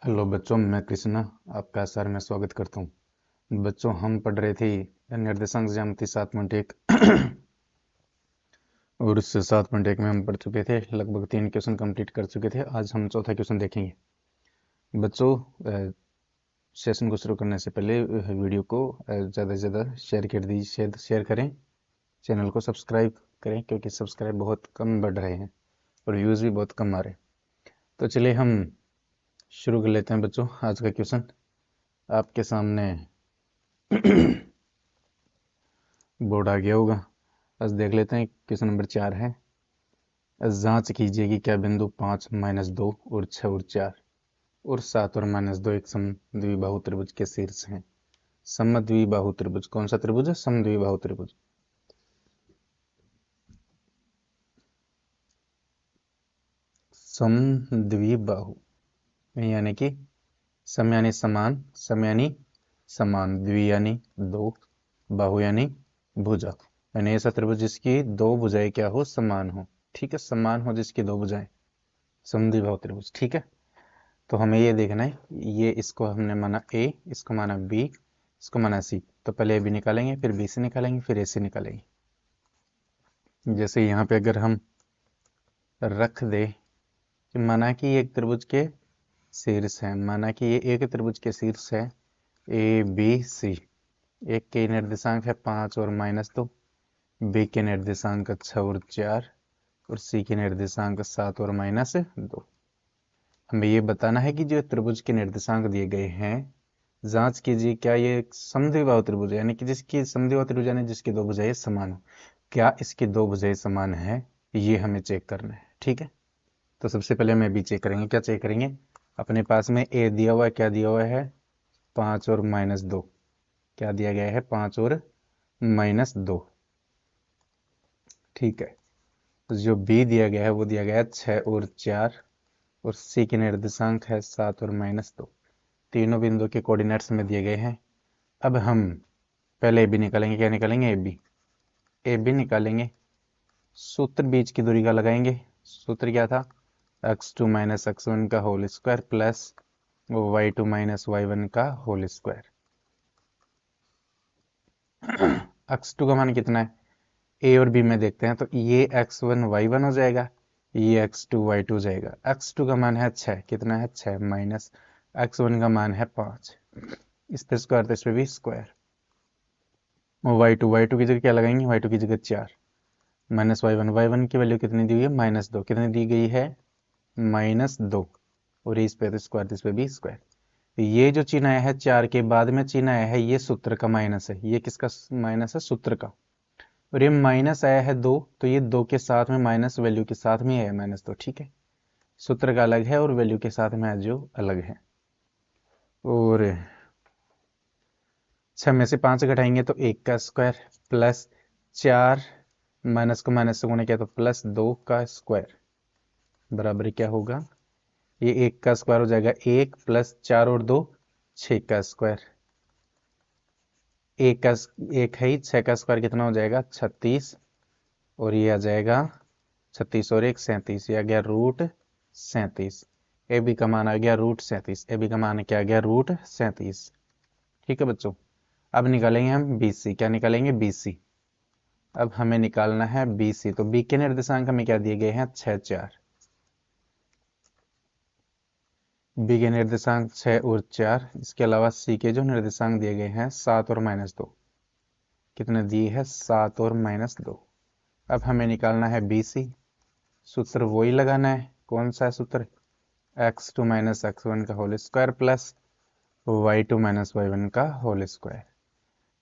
Hello बच्चों, मैं कृष्णा आपका सर में स्वागत करता हूँ। बच्चों, हम पढ़ रहे थे निर्देशांक ज्यामिति 7.1 और उस 7.1 में हम पढ़ चुके थे, लगभग 3 क्वेश्चन कंप्लीट कर चुके थे। आज हम चौथा क्वेश्चन देखेंगे। बच्चों, सेशन को शुरू करने से पहले वीडियो को ज़्यादा से ज़्यादा शेयर कर दीजिए, शेयर करें, चैनल को सब्सक्राइब करें, क्योंकि सब्सक्राइब बहुत कम बढ़ रहे हैं और व्यूज़ भी बहुत कम आ रहे हैं। तो चलिए हम शुरू कर लेते हैं। बच्चों, आज का क्वेश्चन आपके सामने बोर्ड आ गया होगा। बस देख लेते हैं। क्वेश्चन नंबर 4 है, जांच कीजिए कि क्या बिंदु 5 -2 और 6 और 4 और 7 और -2 एक समद्विबाहु त्रिभुज के शीर्ष हैं। समद्विबाहु त्रिभुज कौन सा त्रिभुज है? समद्विबाहु त्रिभुज। समद्विबाहु यानी कि सम यानी समान, सम यानी समान, द्वि यानी दो, बाहु यानी भुजा, यानी ऐसा त्रिभुज जिसकी दो भुजाएं क्या हो? समान हो। ठीक है, समान हो जिसकी दो भुजाएं, समद्विबाहु त्रिभुज। ठीक है, तो हमें ये देखना है, ये इसको हमने माना ए, इसको माना बी, इसको माना सी। तो पहले ए बी निकालेंगे, फिर बी सी निकालेंगे, फिर ए सी निकालेंगे। जैसे यहाँ पे अगर हम रख दे कि माना कि एक त्रिभुज के शीर्ष है, माना कि ये एक त्रिभुज के शीर्ष है ए बी सी। एक के निर्देशांक है 5 और -2, बी के निर्देशांक 6 और 4 और सी के निर्देशांक 7 और -2। हमें ये बताना है कि जो त्रिभुज के निर्देशांक दिए गए हैं, जांच कीजिए क्या ये एक समद्विबाहु त्रिभुज है, यानी कि जिसकी समद्विबाहु त्रिभुज यानी जिसकी दो भुजाएं समान हो। क्या इसकी दो भुजाएं समान है? ये हमें चेक करना है। ठीक है, तो सबसे पहले हमें भी चेक करेंगे। क्या चेक करेंगे? अपने पास में ए दिया हुआ है, क्या दिया हुआ है? 5 और -2। क्या दिया गया है? 5 और -2। ठीक है, तो जो बी दिया गया है वो दिया गया है 6 और 4 और सी के निर्देशांक है 7 और -2। तीनों बिंदु के कोऑर्डिनेट्स में दिए गए हैं। अब हम पहले ए बी निकालेंगे। क्या निकालेंगे? A B. ए बी निकालेंगे, सूत्र बीच की दूरी का लगाएंगे। सूत्र क्या था? x2 - x1 का whole square plus y2 - y1 का होल स्क्वायर। x2 का मान कितना है? ए और बी में देखते हैं, तो ये x1 y1 हो जाएगा, ये x2 y2 हो जाएगा। x2 का मान है 6, कितना है? 6 माइनस x1 का मान है 5, इस पे स्क्वायर तो इस पे भी स्क्वायर। y2 की जगह क्या लगाएंगे? y2 की जगह 4 माइनस y1 की वैल्यू कितनी दी हुई है? -2। कितनी दी गई है? -2। और इस पे तो स्क्वायर, तो इस पे भी स्क्वायर। ये जो चिन्ह आया है 4 के बाद में चिन्ह आया है, ये सूत्र का माइनस है। ये किसका माइनस है? सूत्र का। और ये माइनस आया है 2, तो ये 2 के साथ में माइनस वैल्यू के साथ में है -2। ठीक है, सूत्र का अलग है और वैल्यू के साथ में जो अलग है। और 6 में से 5 घटाएंगे तो 1 का स्क्वायर प्लस 4 माइनस को माइनस से गुणा किया तो +2 का स्क्वायर बराबर क्या होगा? ये 1 का स्क्वायर हो जाएगा 1 प्लस 4 और 2 6 का स्क्वायर। 1 है ही, 6 का स्क्वायर कितना हो जाएगा? 36। और ये आ जाएगा 36 और 1 37, ये आ गया √37। ए बी का मान आ गया √37। ए बी का मान क्या आ गया? √37। ठीक है बच्चों, अब निकालेंगे हम बी सी। क्या निकालेंगे? B C. अब हमें निकालना है बी सी, तो बी के निर्देशांक हमें क्या दिए गए हैं? 6 4। बी के निर्देशांक 6 और 4, इसके अलावा सी के जो निर्देशांक दिए गए हैं 7 और -2। कितने दिए हैं? 7 और -2। अब हमें निकालना है बी सी। सूत्र वही लगाना है। कौन सा सूत्र? x2 - x1 का whole square plus y2 - y1 का होल स्क्वायर।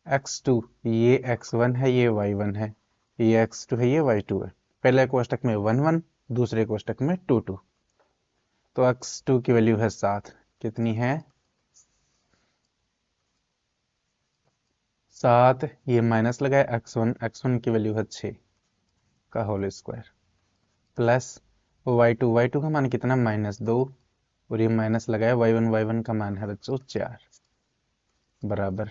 x2 ये x1 है, ये y1 है, ये x2 है, ये y2 है। पहले कोष्टक में 1 1, दूसरे कोष्टक में 2 2। तो x2 की वैल्यू है 7। कितनी है? 7। ये माइनस लगाए x1 की वैल्यू है 6 का होल स्क्वायर प्लस y2 का मान कितना? -2। और ये माइनस लगाए y1 का मान है बच्चों 4 बराबर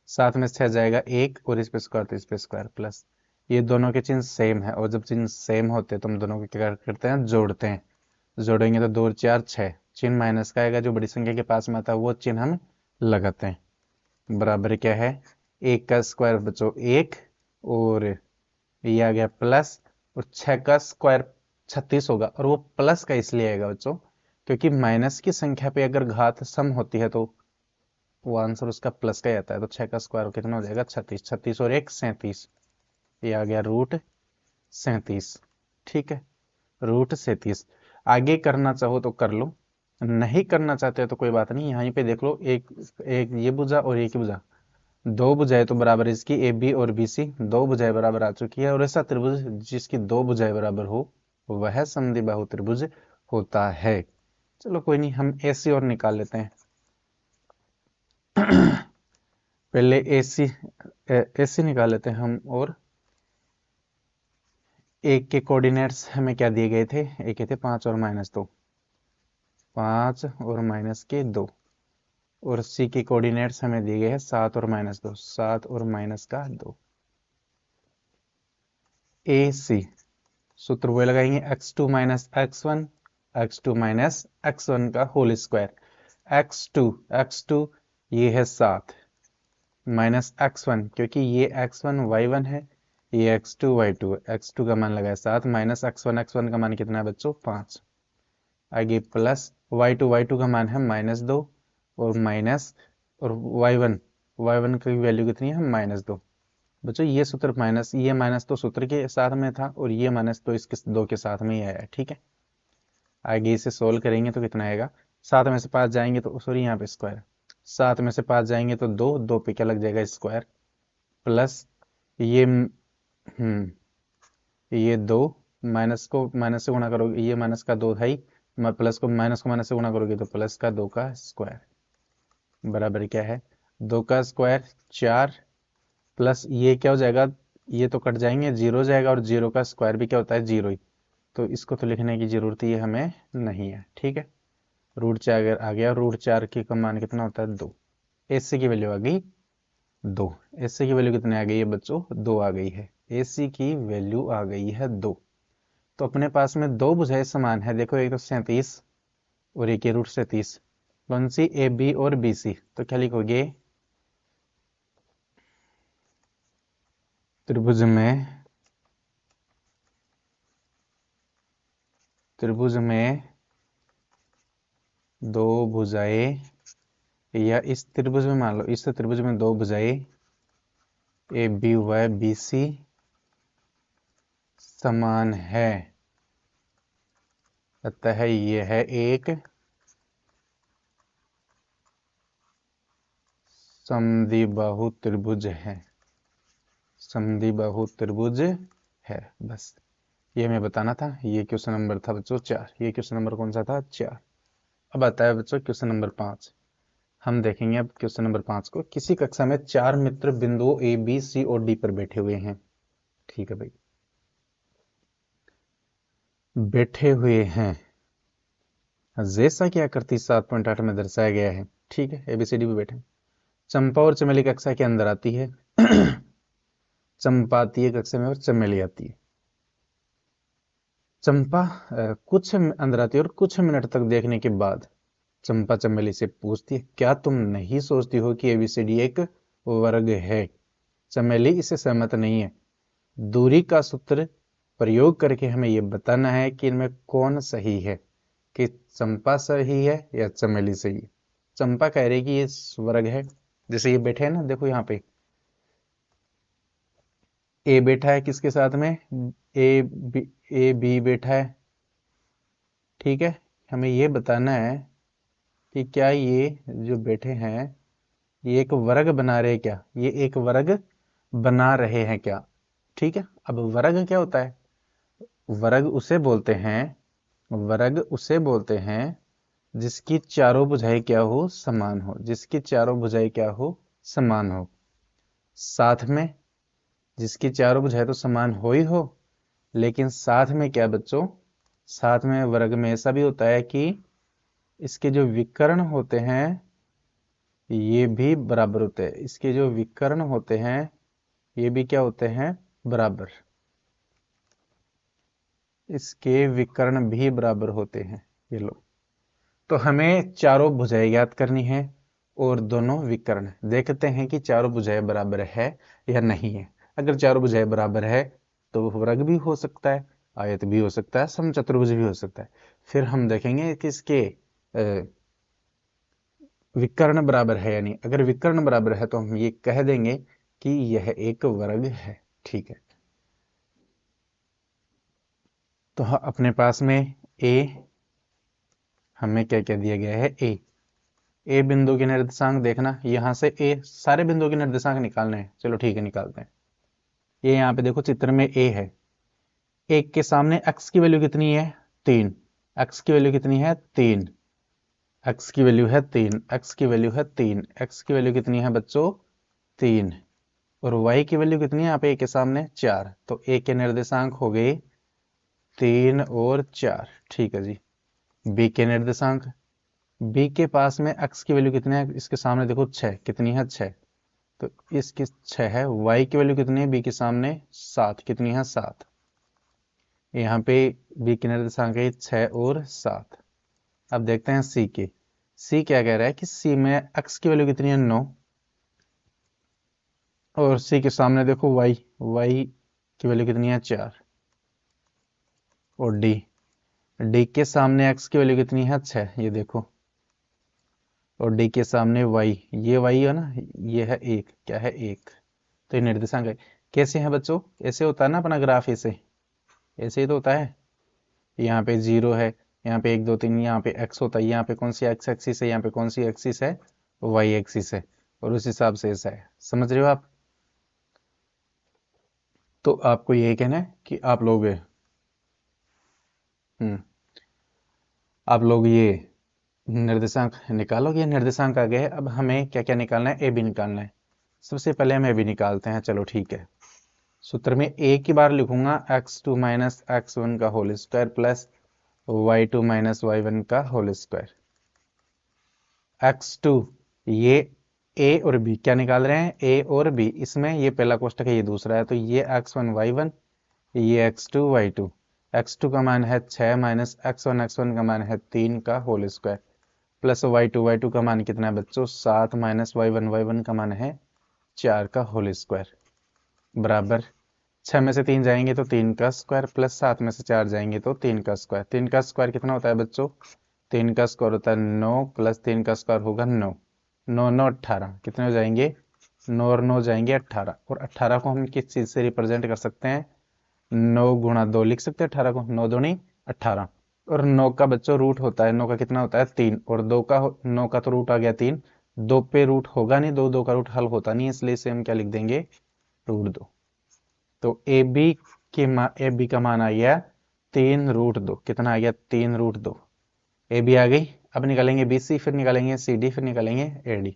7 में 6 जाएगा 1 और इस पे स्क्वायर तो इस पे स्क्वायर प्लस, ये दोनों के चिन्ह सेम है। और जब चिन्ह सेम होते हैं तो हम दोनों को क्या करते हैं? जोड़ते हैं। जोड़ेंगे तो 2 और 4 6, चिन्ह माइनस का आएगा, जो बड़ी संख्या के पास में आता है वो चिन्ह हम लगाते हैं। बराबर क्या है, 1 का स्क्वायर बच्चों 1, और ये आ गया प्लस, और 6 का स्क्वायर 36 होगा, और वो प्लस का इसलिए आएगा बच्चों क्योंकि माइनस की संख्या पे अगर घात सम होती है तो वो आंसर उसका प्लस का ही आता है। तो 6 का स्क्वायर कितना हो जाएगा 36, 36 और 1 37, ये आ गया रूट 37। ठीक है, रूट 37। आगे करना चाहो तो कर लो, नहीं करना चाहते हो तो कोई बात नहीं, यहीं पे देख लो, एक एक ये भुजा और एक ही भुजा, दो भुजाएं तो बराबर इसकी ए बी और बी सी, दो भुजाएं बराबर आ चुकी है, और ऐसा त्रिभुज जिसकी दो भुजाएं बराबर हो वह समद्विबाहु त्रिभुज होता है। चलो कोई नहीं, हम ऐसी और निकाल लेते हैं। पहले एसी ऐसी निकाल लेते हैं हम, और एक के कोऑर्डिनेट्स हमें क्या दिए गए थे, एक के थे 5 और -2, 5 और -2, और सी के कोऑर्डिनेट्स हमें दिए गए हैं 7 और -2, 7 और -2। ए सी सूत्र वो लगाएंगे x2 - x1, x2 - x1 का होल स्क्वायर, x2 ये है 7, माइनस x1 क्योंकि ये x1 y1 है, ये x2 y2 है, x2 का मान लगाया 7, माइनस x1 का मान कितना है बच्चों 5, आगे प्लस y2 का मान है -2, और माइनस, और y1 की वैल्यू कितनी है -2। बच्चों ये सूत्र माइनस, ये माइनस तो सूत्र के साथ में था, और ये माइनस तो इसके दो के साथ में ही आया है। ठीक है, आगे इसे सोल्व करेंगे तो कितना आएगा, 7 में से 5 जाएंगे तो सॉरी यहाँ पे स्क्वायर, 7 में से 5 जाएंगे तो 2, 2 पे क्या लग जाएगा स्क्वायर, प्लस ये ये 2, माइनस को माइनस से गुणा करोगे, ये माइनस का 2 है ही, प्लस को माइनस से गुणा करोगे तो प्लस का 2 का स्क्वायर, बराबर क्या है 2 का स्क्वायर 4, प्लस ये क्या हो जाएगा, ये तो कट जाएंगे, 0 हो जाएगा, और 0 का स्क्वायर भी क्या होता है 0 ही, तो इसको तो लिखने की जरूरत ये हमें नहीं है। ठीक है, रूट 4 आ गया, रूट 4 की का मान कितना होता है 2, एसी की वैल्यू आ गई 2, एसी की वैल्यू कितने आ गई है बच्चों 2 आ गई है, एसी की वैल्यू आ गई है 2। तो अपने पास में दो भुजाएं समान है, देखो एक तो 37 और एक रूट 37, कौन सी ए बी और बी सी, तो क्या लिखोगे, त्रिभुज में दो भुजाएं, या इस त्रिभुज में मान लो, इस त्रिभुज में दो भुजाएं ए बी व बी सी समान है, अतः यह है एक समद्विबाहु त्रिभुज है, समद्विबाहु त्रिभुज है। बस ये हमें बताना था। ये क्वेश्चन नंबर था बच्चों 4, ये क्वेश्चन नंबर कौन सा था 4। अब आता है बच्चों क्वेश्चन नंबर 5। हम देखेंगे अब क्वेश्चन नंबर 5 को। किसी कक्षा में 4 मित्र बिंदुओं ए बी सी और डी पर बैठे हुए हैं। ठीक है भाई, बैठे हुए हैं जैसा कि आकृति 7.8 में दर्शाया गया है। ठीक है, एबीसीडी पे बैठे। चंपा और चमेली कक्षा के अंदर आती है। चंपा आती है कक्षा में और चमेली आती है। चंपा कुछ अंदर आती है और कुछ मिनट तक देखने के बाद चंपा चमेली से पूछती है, क्या तुम नहीं सोचती हो कि एबीसीडी एक वर्ग है? चमेली इससे सहमत नहीं है। दूरी का सूत्र प्रयोग करके हमें यह बताना है कि इनमें कौन सही है, कि चंपा सही है या चमेली सही है। चंपा कह रही है कि ये वर्ग है, जैसे ये बैठे हैं ना, देखो यहाँ पे ए बैठा है किसके साथ में, ए बी बैठा है। ठीक है, हमें ये बताना है कि क्या ये जो बैठे हैं ये एक वर्ग बना रहे हैं क्या, ये एक वर्ग बना रहे हैं क्या। ठीक है, अब वर्ग क्या होता है, वर्ग उसे बोलते हैं, वर्ग उसे बोलते हैं जिसकी चारों भुजाएं क्या हो, समान हो, जिसकी चारों भुजाएं क्या हो, समान हो। साथ में जिसकी चारों भुजाएं तो समान हो ही हो, लेकिन साथ में क्या बच्चों, साथ में वर्ग में ऐसा भी होता है कि इसके जो विकर्ण होते हैं ये भी बराबर होते हैं, इसके जो विकर्ण होते हैं ये भी क्या होते हैं, बराबर, इसके विकर्ण भी बराबर होते हैं। ये लो, तो हमें चारों भुजाएं ज्ञात करनी है और दोनों विकर्ण। देखते हैं कि चारों भुजाएं बराबर है या नहीं है। अगर चारों भुजाएं बराबर है तो वर्ग भी हो सकता है, आयत भी हो सकता है, समचतुर्भुज भी हो सकता है। फिर हम देखेंगे कि इसके विकर्ण बराबर है या नहीं। अगर विकर्ण बराबर है तो हम ये कह देंगे कि यह एक वर्ग है। ठीक है, तो अपने पास में ए, हमें क्या क्या दिया गया है, ए बिंदु के निर्देशांक देखना, यहां से ए सारे बिंदुओं के निर्देशांक निकालने हैं। चलो ठीक है, निकालते हैं। ये यहाँ पे देखो चित्र में ए है, एक के सामने x की वैल्यू कितनी है, 3। x की वैल्यू कितनी है, 3। x की वैल्यू है 3, x की वैल्यू है 3, x की वैल्यू कितनी है बच्चों, 3। और y की वैल्यू कितनी है यहाँ पे ए के सामने, 4। तो ए के निर्देशांक हो गए 3 और 4। ठीक है जी। बी के निर्देशांक, बी के पास में x की वैल्यू कितनी है, इसके सामने देखो 6, कितनी है 6। तो इसकी 6 है। y की वैल्यू कितनी है बी के सामने, 7, कितनी है 7। यहाँ पे बी के निर्देशांक है 6 और 7। अब देखते हैं सी के, सी क्या कह रहा है कि सी में x की वैल्यू कितनी है, 9। और सी के सामने देखो y, y की वैल्यू कितनी है, 4। और डी, डी के सामने x की वैल्यू कितनी है, 6, ये देखो। और डी के सामने y, ये y है ना, ये है 1, क्या है 1। तो ये निर्देशांक है। कैसे है बच्चों, ऐसे होता है ना अपना ग्राफ, ऐसे ऐसे ही तो होता है। यहाँ पे 0 है, यहाँ पे 1 2 3, यहाँ पे x होता है, यहाँ पे कौन सी x एक्सिस है, यहाँ पे कौन सी एक्सिस है, y एक्सिस है। और उस हिसाब से ऐसा है, समझ रहे हो आप। तो आपको यही कहना है कि आप लोग ये निर्देशांक निकालोगे। ये निर्देशांक आ गए हैं। अब हमें क्या क्या निकालना है, ए बी निकालना है। सबसे पहले हम ए बी निकालते हैं। चलो ठीक है, सूत्र में ए की बार लिखूंगा x2 माइनस x1 का whole square plus y2 minus y1 का होल स्क्वायर। x2, ये a और b क्या निकाल रहे हैं, a और b। इसमें ये पहला कोष्टक है, ये दूसरा है, तो ये x1 y1, ये x2 y2। x2 का मान है 6 माइनस x1 का मान है 3 का होल स्क्वायर प्लस y2 का मान कितना है बच्चों, 7 माइनस y1 का मान है 4 का होल स्क्वायर बराबर 6 में से 3 जाएंगे तो 3 का स्क्वायर प्लस 7 में से 4 जाएंगे तो 3 का स्क्वायर। 3 का स्क्वायर कितना होता है बच्चों, 3 का स्क्वायर होता है 9 प्लस 3 का स्क्वायर होगा 9, 9 9 18, कितने हो जाएंगे, 9 और 9 जाएंगे 18। और 18 को हम किस चीज से रिप्रेजेंट कर सकते हैं, 9 गुणा 2 लिख सकते हैं 18 को, 9 दूनी 18। और 9 का बच्चों रूट होता है, 9 का कितना होता है 3, और 9 का तो रूट आ गया 3, 2 पे रूट होगा नहीं, 2 का रूट हल होता नहीं, इसलिए इसे हम क्या लिख देंगे, रूट 2। तो ए बी का मान आ गया 3√2, कितना आ गया 3√2। ए बी आ गई। अब निकालेंगे बी सी, फिर निकालेंगे सी डी, फिर निकालेंगे ए डी।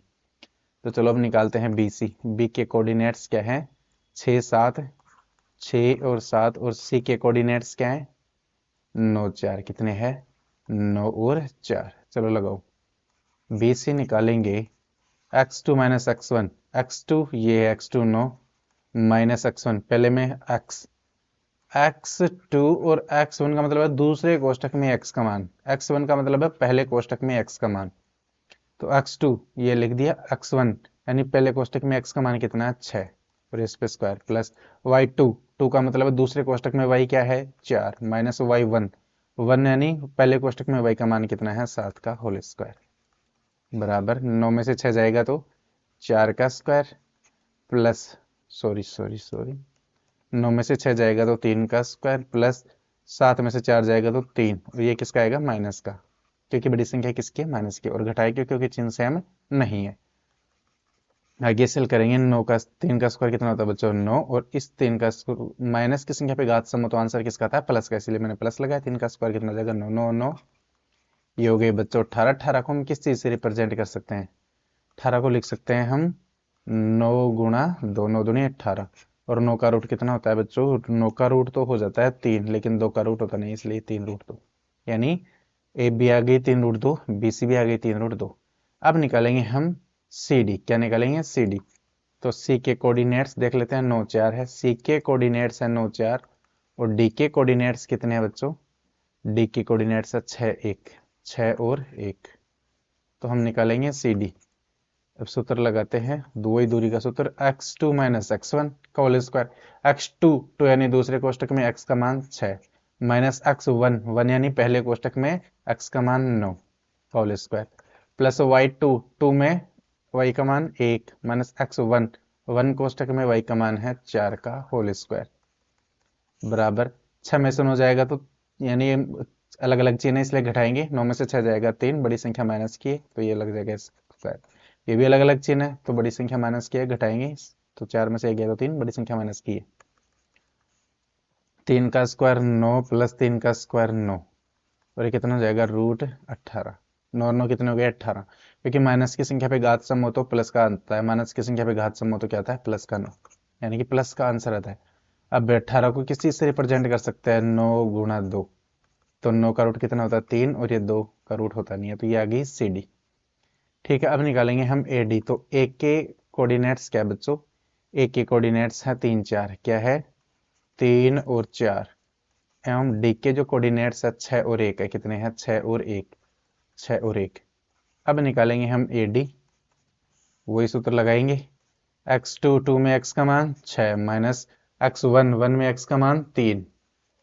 तो चलो अब निकालते हैं बी सी। बी के कोऑर्डिनेट्स क्या है, 6 7, 6 और 7। और सी के कोऑर्डिनेट्स क्या है, 9 4, कितने हैं 9 और 4। चलो लगाओ, बी सी निकालेंगे x2 माइनस x1, x2 ये है x2 9 माइनस x1, पहले में x2 और x1 का मतलब है दूसरे कोष्टक में x का मान, x1 का मतलब है पहले कोष्टक में x का मान। तो x2 ये लिख दिया, x1 यानी पहले कोष्टक में x का मान कितना है 6 और इस पे स्क्वायर प्लस y2, 2 का मतलब है दूसरे कोष्टक में y क्या है 4 माइनस y1, 1 यानी पहले कोष्टक में y का मान कितना है 7 का होल स्क्वायर बराबर 9 में से 6 जाएगा तो 4 का स्क्वायर प्लस सॉरी 9 में से 6 जाएगा तो 3 का स्क्वायर प्लस 7 में से 4 जाएगा तो 3, और ये किसका आएगा, माइनस का, क्योंकि बड़ी संख्या किसकी है, माइनस की। और घटाए क्यों, क्योंकि चिन्ह सेम नहीं है। आगे सेल करेंगे, 9 का 3 का स्क्वायर कितना होता है बच्चों 9, और इस 3 का माइनस की संख्या पे घात सम, तो आंसर किसका था, प्लस का, इसलिए मैंने प्लस लगाया। 3 का स्क्वायर कितना हो जाएगा 9 9 9, ये हो गए बच्चों 18। 18 को हम किस चीज से रिप्रेजेंट कर सकते हैं, 18 को लिख सकते हैं हम 9 गुणा 2, 9 दूनी 18। और 9 का रूट कितना होता है बच्चों, 9 का रूट तो हो जाता है 3, लेकिन 2 का रूट होता नहीं, इसलिए 3√2, यानी ए बी आ गई 3√2, बी सी भी आ गई 3√2। अब निकालेंगे हम सी डी, क्या निकालेंगे सी डी। तो सी के कोऑर्डिनेट्स देख लेते हैं, 9 4 है, सी के कोऑर्डिनेट्स है 9 4, और डी के कोऑर्डिनेट्स कितने हैं बच्चों, डी के कोऑर्डिनेट्स है 6 1, 6 और 1। तो हम निकालेंगे CD। अब सूत्र लगाते हैं, दुई दूरी का सूत्र, x2 माइनस x1 का होल स्क्वायर। x2 तो यानी दूसरे कोष्टक में x का मान 6 माइनस x1 1 यानी पहले कोष्टक में x का मान 9 का होल स्क्वायर, प्लस y2 2 में y का मान 1 माइनस x1 1 कोष्टक में y का मान है 4 का होल स्क्वायर, बराबर 6 में से 9 जाएगा तो यानी अलग अलग चिन्ह इसलिए घटाएंगे, 9 में से 6 जाएगा 3, बड़ी संख्या माइनस की है तो ये लग जाएगा स्क्वायर। ये भी अलग अलग चिन्ह है तो बड़ी संख्या माइनस की है, घटाएंगे तो 4 में से 1 गया तो 3, बड़ी संख्या माइनस की है। 3 का स्क्वायर 9 प्लस 3 का स्क्वायर 9 और ये कितना हो जाएगा √18। 9 9 कितने हो गए 18, क्योंकि माइनस की संख्या पे घात सम हो तो प्लस का आता है, माइनस की संख्या पे घात सम हो तो क्या आता है प्लस का 9, यानी कि प्लस का आंसर आता है। अब 18 को किस चीज से रिप्रेजेंट कर सकते हैं, 9 गुणा 2, तो 9 का रूट कितना होता है 3 और ये 2 का रूट होता नहीं है, तो ये आ गई CD। ठीक है, अब निकालेंगे हम AD। तो A के कोऑर्डिनेट्स क्या है बच्चों, A के कोऑर्डिनेट्स है 3 4, क्या है 3 और 4, एवं D के जो कोऑर्डिनेट्स है 6 और 1 है, कितने हैं 6 और 1, 6 और 1। अब निकालेंगे हम AD, वही सूत्र लगाएंगे, x2 2 में x का मान 6 माइनस x1 1 में x का मान 3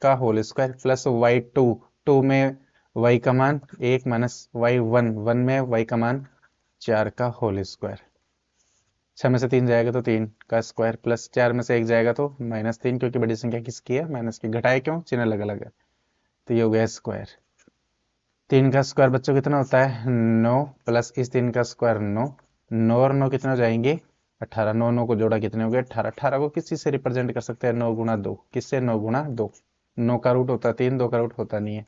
का होल स्क्वायर, प्लस y2 2 में y का मान 1 माइनस y1 1 में y का मान 4 का होल स्क्वायर। 6 में से 3 जाएगा तो 3 का स्क्वायर, प्लस 4 में से 1 जाएगा तो -3, क्योंकि बड़ी संख्या किसकी है माइनस की, घटाए क्यों, चिन्ह अलग अलग है, तो ये हो गया स्क्वायर। 3 का स्क्वायर बच्चों कितना होता है 9, प्लस इस 3 का स्क्वायर 9, 9 और 9 कितने हो जाएंगे 18, 9 9 को जोड़ा कितने हो गए 18, 18 को किस चीज से रिप्रेजेंट कर सकते हैं 9 गुणा 2, किससे 9 गुणा 2, 9 का रूट होता है 3, 2 का रूट होता नहीं है,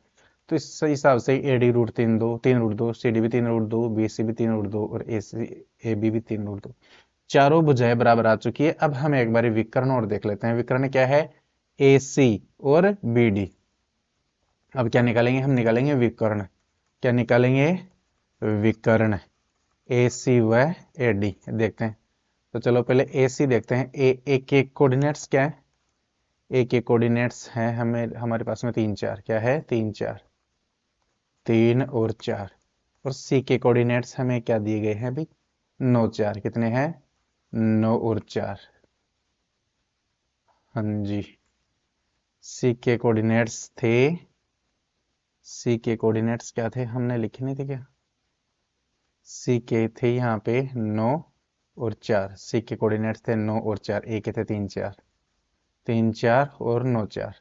तो इस हिसाब से AD √3 CD भी 3 √2, BC भी 3 √2 और AB भी 3 √2, चारों भुजाएं बराबर आ चुकी है। अब हम एक बार विकर्ण और देख लेते हैं, विकर्ण क्या है AC और BD। अब क्या निकालेंगे, हम निकालेंगे विकर्ण, क्या निकालेंगे विकर्ण AC व AD, देखते हैं। तो चलो पहले AC देखते हैं, A के कोऑर्डिनेट्स क्या है, A के कोऑर्डिनेट्स हैं हमें हमारे पास में 3 4, क्या है 3 4, 3 और 4, और C के कोऑर्डिनेट्स हमें क्या दिए गए हैं अभी 9 4, कितने हैं 9 और 4, हाँ जी। C के कोऑर्डिनेट्स थे, C के कोऑर्डिनेट्स क्या थे, हमने लिखे नहीं थे क्या, C के थे यहाँ पे 9 और 4, C के कोऑर्डिनेट्स थे 9 और 4, A के थे 3 4, 3 4 और 9 4।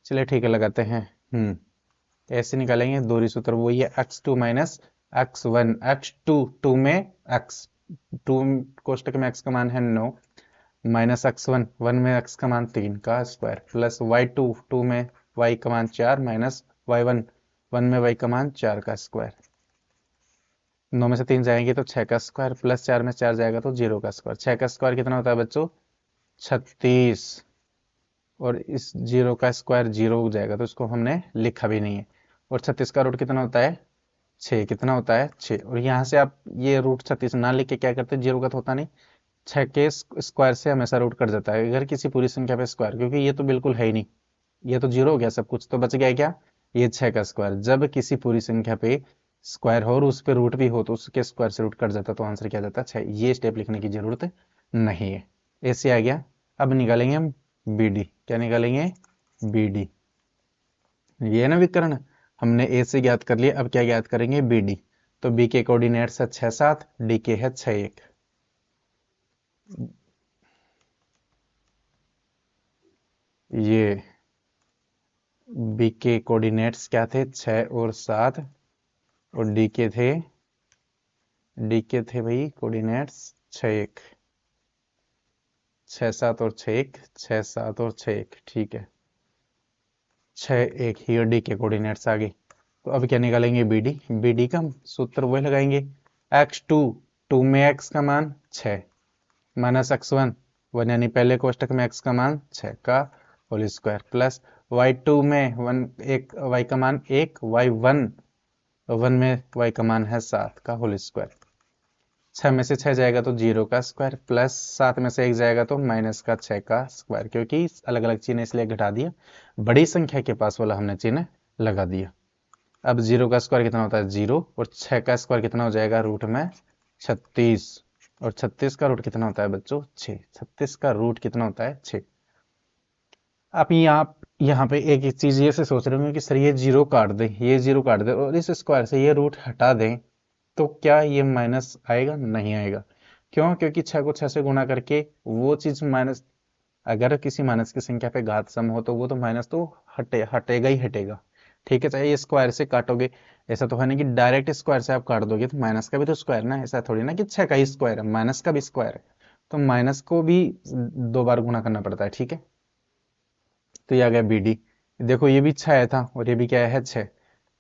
चलिए ठीक है, लगाते हैं। ऐसे निकालेंगे, दूरी सूत्र वही है, x2 माइनस x1, x2 2 में x, 2 कोष्टक में x का मान है 9 माइनस x1 1 में x का मान 3 का स्क्वायर, प्लस y2 2 में y का मान 4 माइनस y1 1 में y का मान 4 का स्क्वायर। 9 में से 3 जाएंगे तो 6 का स्क्वायर, प्लस 4 में 4 जाएगा तो 0 का स्क्वायर। 6 का स्क्वायर कितना होता है बच्चों 36, और इस 0 का स्क्वायर 0 हो जाएगा तो इसको हमने लिखा भी नहीं है। और 36 का रूट कितना होता है 6, कितना होता है 6, और यहाँ से आप ये √36 ना लिख के क्या करते हैं, 0 का तो होता नहीं, 6 के स्क्वायर से हमेशा रूट कट जाता है अगर किसी पूरी संख्या पे स्क्वायर, क्योंकि ये तो बिल्कुल है ही नहीं, ये तो 0 हो गया सब कुछ, तो बच गया क्या ये 6 का स्क्वायर। जब किसी पूरी संख्या पे स्क्वायर हो और उस पे रूट भी हो तो उसके स्क्वायर से रूट कट जाता है, तो आंसर क्या जाता है 6। ये स्टेप लिखने की जरूरत नहीं है, ऐसे आ गया। अब निकालेंगे हम BD, क्या निकालेंगे BD, ये है ना विकर्ण, हमने ए से ज्ञात कर लिया, अब क्या ज्ञात करेंगे BD। तो B के कोऑर्डिनेट्स है 6 7, D के है 6 1, ये B के कोऑर्डिनेट्स क्या थे 6 और 7, और D के थे भाई कोऑर्डिनेट्स 6 1, 6 7 और 6 1, 6 7 और 6 1, ठीक है 6 1 ही D के कोऑर्डिनेट्स आ गए। तो अब क्या निकालेंगे BD का सूत्र वही लगाएंगे, x2 2 में x का मान 6 माइनस x1 1 यानी पहले कोष्टक में x का मान 6 का होल स्क्वायर, प्लस y2 में 1 y का मान 1, y1 1 में y का मान है 7 का होल स्क्वायर। 6 में से 6 जाएगा तो 0 का स्क्वायर, प्लस 7 में से 1 जाएगा तो माइनस का 6 का स्क्वायर, क्योंकि अलग अलग चिन्ह इसलिए घटा दिया, बड़ी संख्या के पास वाला हमने चिन्ह लगा दिया। अब 0 का स्क्वायर कितना होता है 0, और 6 का स्क्वायर कितना हो जाएगा रूट में 36, और 36 का रूट कितना होता है बच्चों 6, 36 का रूट कितना होता है 6। आप यहाँ पे एक एक चीज ये से सोच रहे होंगे कि सर ये 0 काट दें, ये 0 काट दें और इस स्क्वायर से ये रूट हटा दें, तो क्या ये माइनस आएगा? नहीं आएगा। क्यों? क्योंकि 6 को 6 से गुणा करके वो चीज माइनस, अगर किसी माइनस की संख्या पे घात सम हो तो वो तो माइनस तो हटेगा ही हटेगा। ठीक है, चाहे ये स्क्वायर से काटोगे, ऐसा तो है नहीं कि डायरेक्ट स्क्वायर से आप काट दोगे, तो माइनस का भी तो स्क्वायर ना, ऐसा थोड़ी ना कि 6 का ही स्क्वायर है, माइनस का भी स्क्वायर है, तो माइनस को भी 2 बार गुणा करना पड़ता है। ठीक है, तो ये आ गया बी डी। देखो ये भी 6 था और ये भी क्या है 6,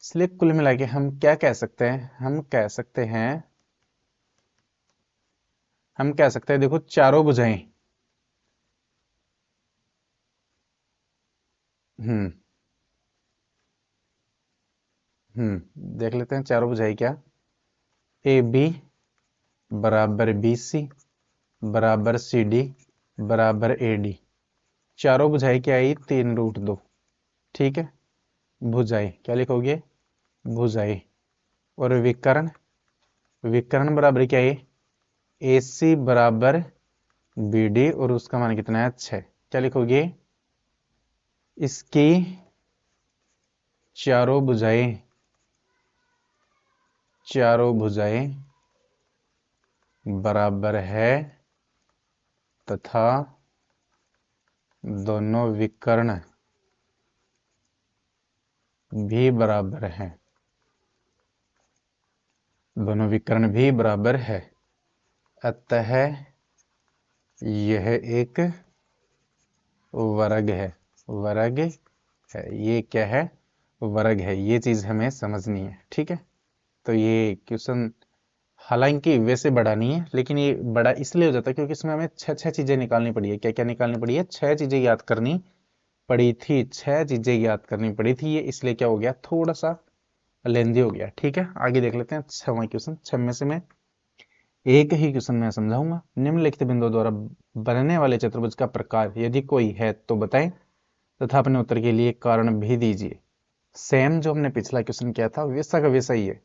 इसलिए कुल मिला के हम क्या कह सकते हैं, हम कह सकते हैं देखो चारों भुजाएं, हम्म देख लेते हैं चारों भुजाएं क्या, ए बी बराबर बी सी बराबर सी डी बराबर ए डी। चारों भुजाएं क्या आई 3√2। ठीक है, भुजाएं क्या लिखोगे भुजाएं, और विकर्ण, विकर्ण बराबर क्या है ए सी बराबर बी डी, और उसका मान कितना है 6। क्या लिखोगे इसकी चारों भुजाएं, चारों भुजाएं बराबर है तथा दोनों विकर्ण भी बराबर हैं, दोनों विकर्ण भी बराबर है, अतः यह एक वर्ग है, वर्ग है। ये क्या है वर्ग है, ये चीज हमें समझनी है। ठीक है, तो ये क्वेश्चन हालांकि वैसे बड़ा नहीं है, लेकिन ये बड़ा इसलिए हो जाता है क्योंकि इसमें हमें छह छह चीजें निकालनी पड़ी है। क्या क्या निकालनी पड़ी है? 6 चीजें याद करनी पड़ी थी, 6 चीजें याद करनी पड़ी थी, ये इसलिए क्या हो गया थोड़ा सा लेंदी हो गया। ठीक है, आगे देख लेते हैं 6वां क्वेश्चन। 6 में से मैं एक ही क्वेश्चन में समझाऊंगा। निम्नलिखित बिंदुओं द्वारा बनने वाले चतुर्भुज का प्रकार यदि कोई है तो बताएं तथा अपने उत्तर के लिए कारण भी दीजिए। सेम जो हमने पिछला क्वेश्चन किया था वैसा का वैसा ही है,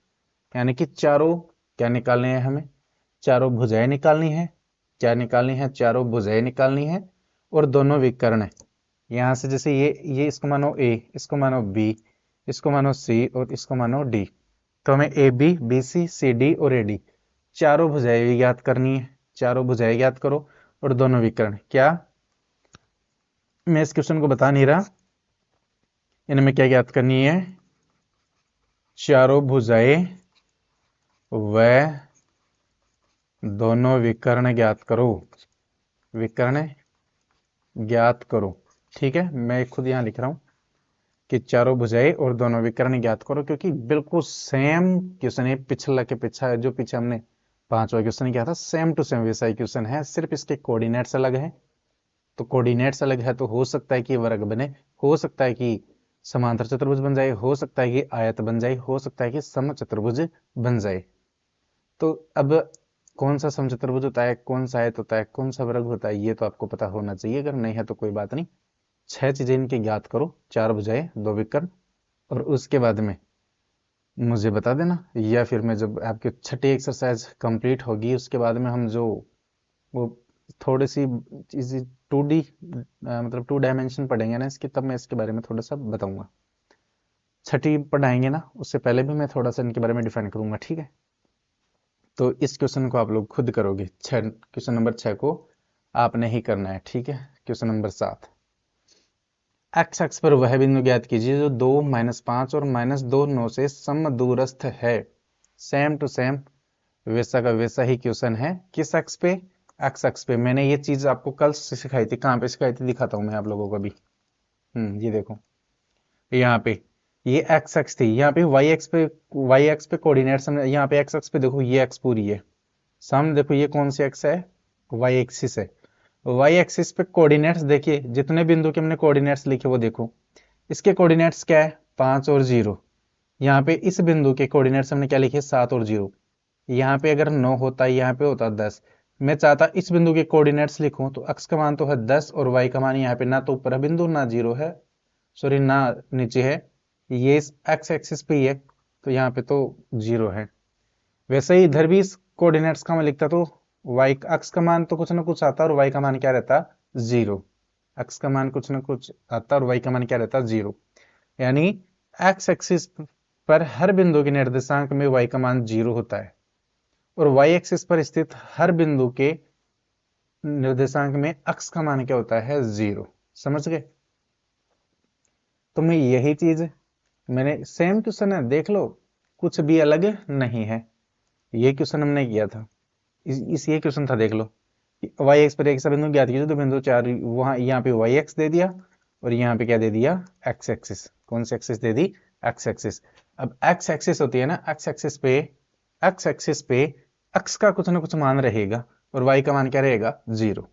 यानी कि चारों क्या निकालने हैं हमें, चारों भुजाएं निकालनी है। क्या निकालनी है? चारों भुजाएं निकालनी है, और दोनों विकर्ण है। यहां से जैसे ये इसको मानो ए, इसको मानो बी, इसको मानो सी और इसको मानो डी, तो हमें A B B C C D और ए डी चारों भुजाएं भी ज्ञात करनी है। चारों भुजाएं ज्ञात करो और दोनों विकर्ण। क्या मैं इस क्वेश्चन को बता नहीं रहा, इनमें क्या ज्ञात करनी है? चारों भुजाएं व दोनों विकर्ण ज्ञात करो, विकर्ण ज्ञात करो। ठीक है, मैं खुद यहां लिख रहा हूं कि चारों भुजाएं और दोनों विकर्ण ज्ञात करो, क्योंकि बिल्कुल सेम क्वेश्चन है, पिछला के पीछा जो पीछे हमने 5वां क्वेश्चन किया था सेम टू सेम वैसा ही क्वेश्चन है, सिर्फ इसके कोऑर्डिनेट्स अलग है। तो कोऑर्डिनेट्स अलग है तो हो सकता है कि वर्ग बने, हो सकता है कि समांतर चतुर्भुज बन जाए, हो सकता है कि आयत बन जाए, हो सकता है कि समचतुर्भुज बन जाए। तो अब कौन सा समचतुर्भुज होता है, कौन सा आयत होता है, कौन सा वर्ग होता है, ये तो आपको पता होना चाहिए। अगर नहीं है तो कोई बात नहीं, 6 चीजें इनके ज्ञात करो, 4 भुजाएं 2 विकर्ण, और उसके बाद में मुझे बता देना, या फिर मैं जब आपकी छठी एक्सरसाइज कंप्लीट होगी उसके बाद में हम जो वो थोड़ी सी चीज 2D मतलब 2 डायमेंशन पढ़ेंगे ना इसकी, तब मैं इसके बारे में थोड़ा सा बताऊंगा। छठी पढ़ाएंगे ना, उससे पहले भी मैं थोड़ा सा इनके बारे में डिफाइन करूंगा। ठीक है, तो इस क्वेश्चन को आप लोग खुद करोगे, क्वेश्चन नंबर 6 को आपने ही करना है। ठीक है, क्वेश्चन नंबर 7, एक्स अक्ष पर वह बिंदु ज्ञात कीजिए जो 2 -5 और -2 9 से समदूरस्थ है। सेम टू सेम वैसा का वैसा ही क्वेश्चन है। किस अक्ष पे? एक्स अक्ष पे। मैंने ये चीज आपको कल सिखाई थी, कहाँ पे सिखाई थी दिखाता हूँ मैं आप लोगों को भी। ये देखो, यहाँ पे ये एक्स अक्ष थी, यहाँ पे वाई एक्स पे कोऑर्डिनेट्स हमने, यहाँ पे एक्स अक्ष पे देखो ये एक्स पूरी है, सामने देखो ये कौन सी एक्स है, वाई एक्सिस है। वाई एक्सिस पे कोऑर्डिनेट्स देखिए, जितने बिंदु के हमने कोऑर्डिनेट्स लिखे वो देखो, इसके कोऑर्डिनेट्स क्या है 5 और 0। यहाँ पे इस बिंदु के कोऑर्डिनेट्स हमने क्या लिखे 7 और 0। यहाँ पे अगर 9 होता, यहाँ पे होता 10। मैं चाहता इस बिंदु के कोऑर्डिनेट्स लिखूं, तो x का मान तो है 10 और y का मान यहाँ पे ना तो ऊपर है बिंदु ना 0 है, सॉरी ना नीचे है, ये एक्स एक्सिस पे ही है, तो यहाँ पे तो 0 है। वैसे ही इधर भी इस कोऑर्डिनेट्स का मैं लिखता तो y अक्ष का मान तो कुछ ना कुछ आता और y का मान क्या रहता, 0। अक्ष का मान कुछ ना कुछ आता और y का मान क्या रहता, 0। यानी एक्स एक्सिस पर हर बिंदु के निर्देशांक में y का मान 0 होता है, और y एक्सिस पर स्थित हर बिंदु के निर्देशांक में अक्ष का मान क्या होता है, 0। समझ गए? तो मैं यही चीज मैंने सेम क्वेश्चन है, देख लो, कुछ भी अलग नहीं है। ये क्वेश्चन हमने किया था, इस ये क्वेश्चन था, देख लो। वाई एक्स पर एक सा बिंदु ज्ञात कीजिए, तो बिंदु 4 वहां यहाँ पे वाई एक्स दे दिया और यहाँ पे क्या दे दिया, एक्स एक्सिस। कौन सी एक्सिस दे दी, एक्स एक्सिस। अब एक्स एक्सिस होती है ना, एक्स एक्सिस पे अक्स का कुछ ना कुछ मान रहेगा और वाई का मान क्या रहेगा, 0।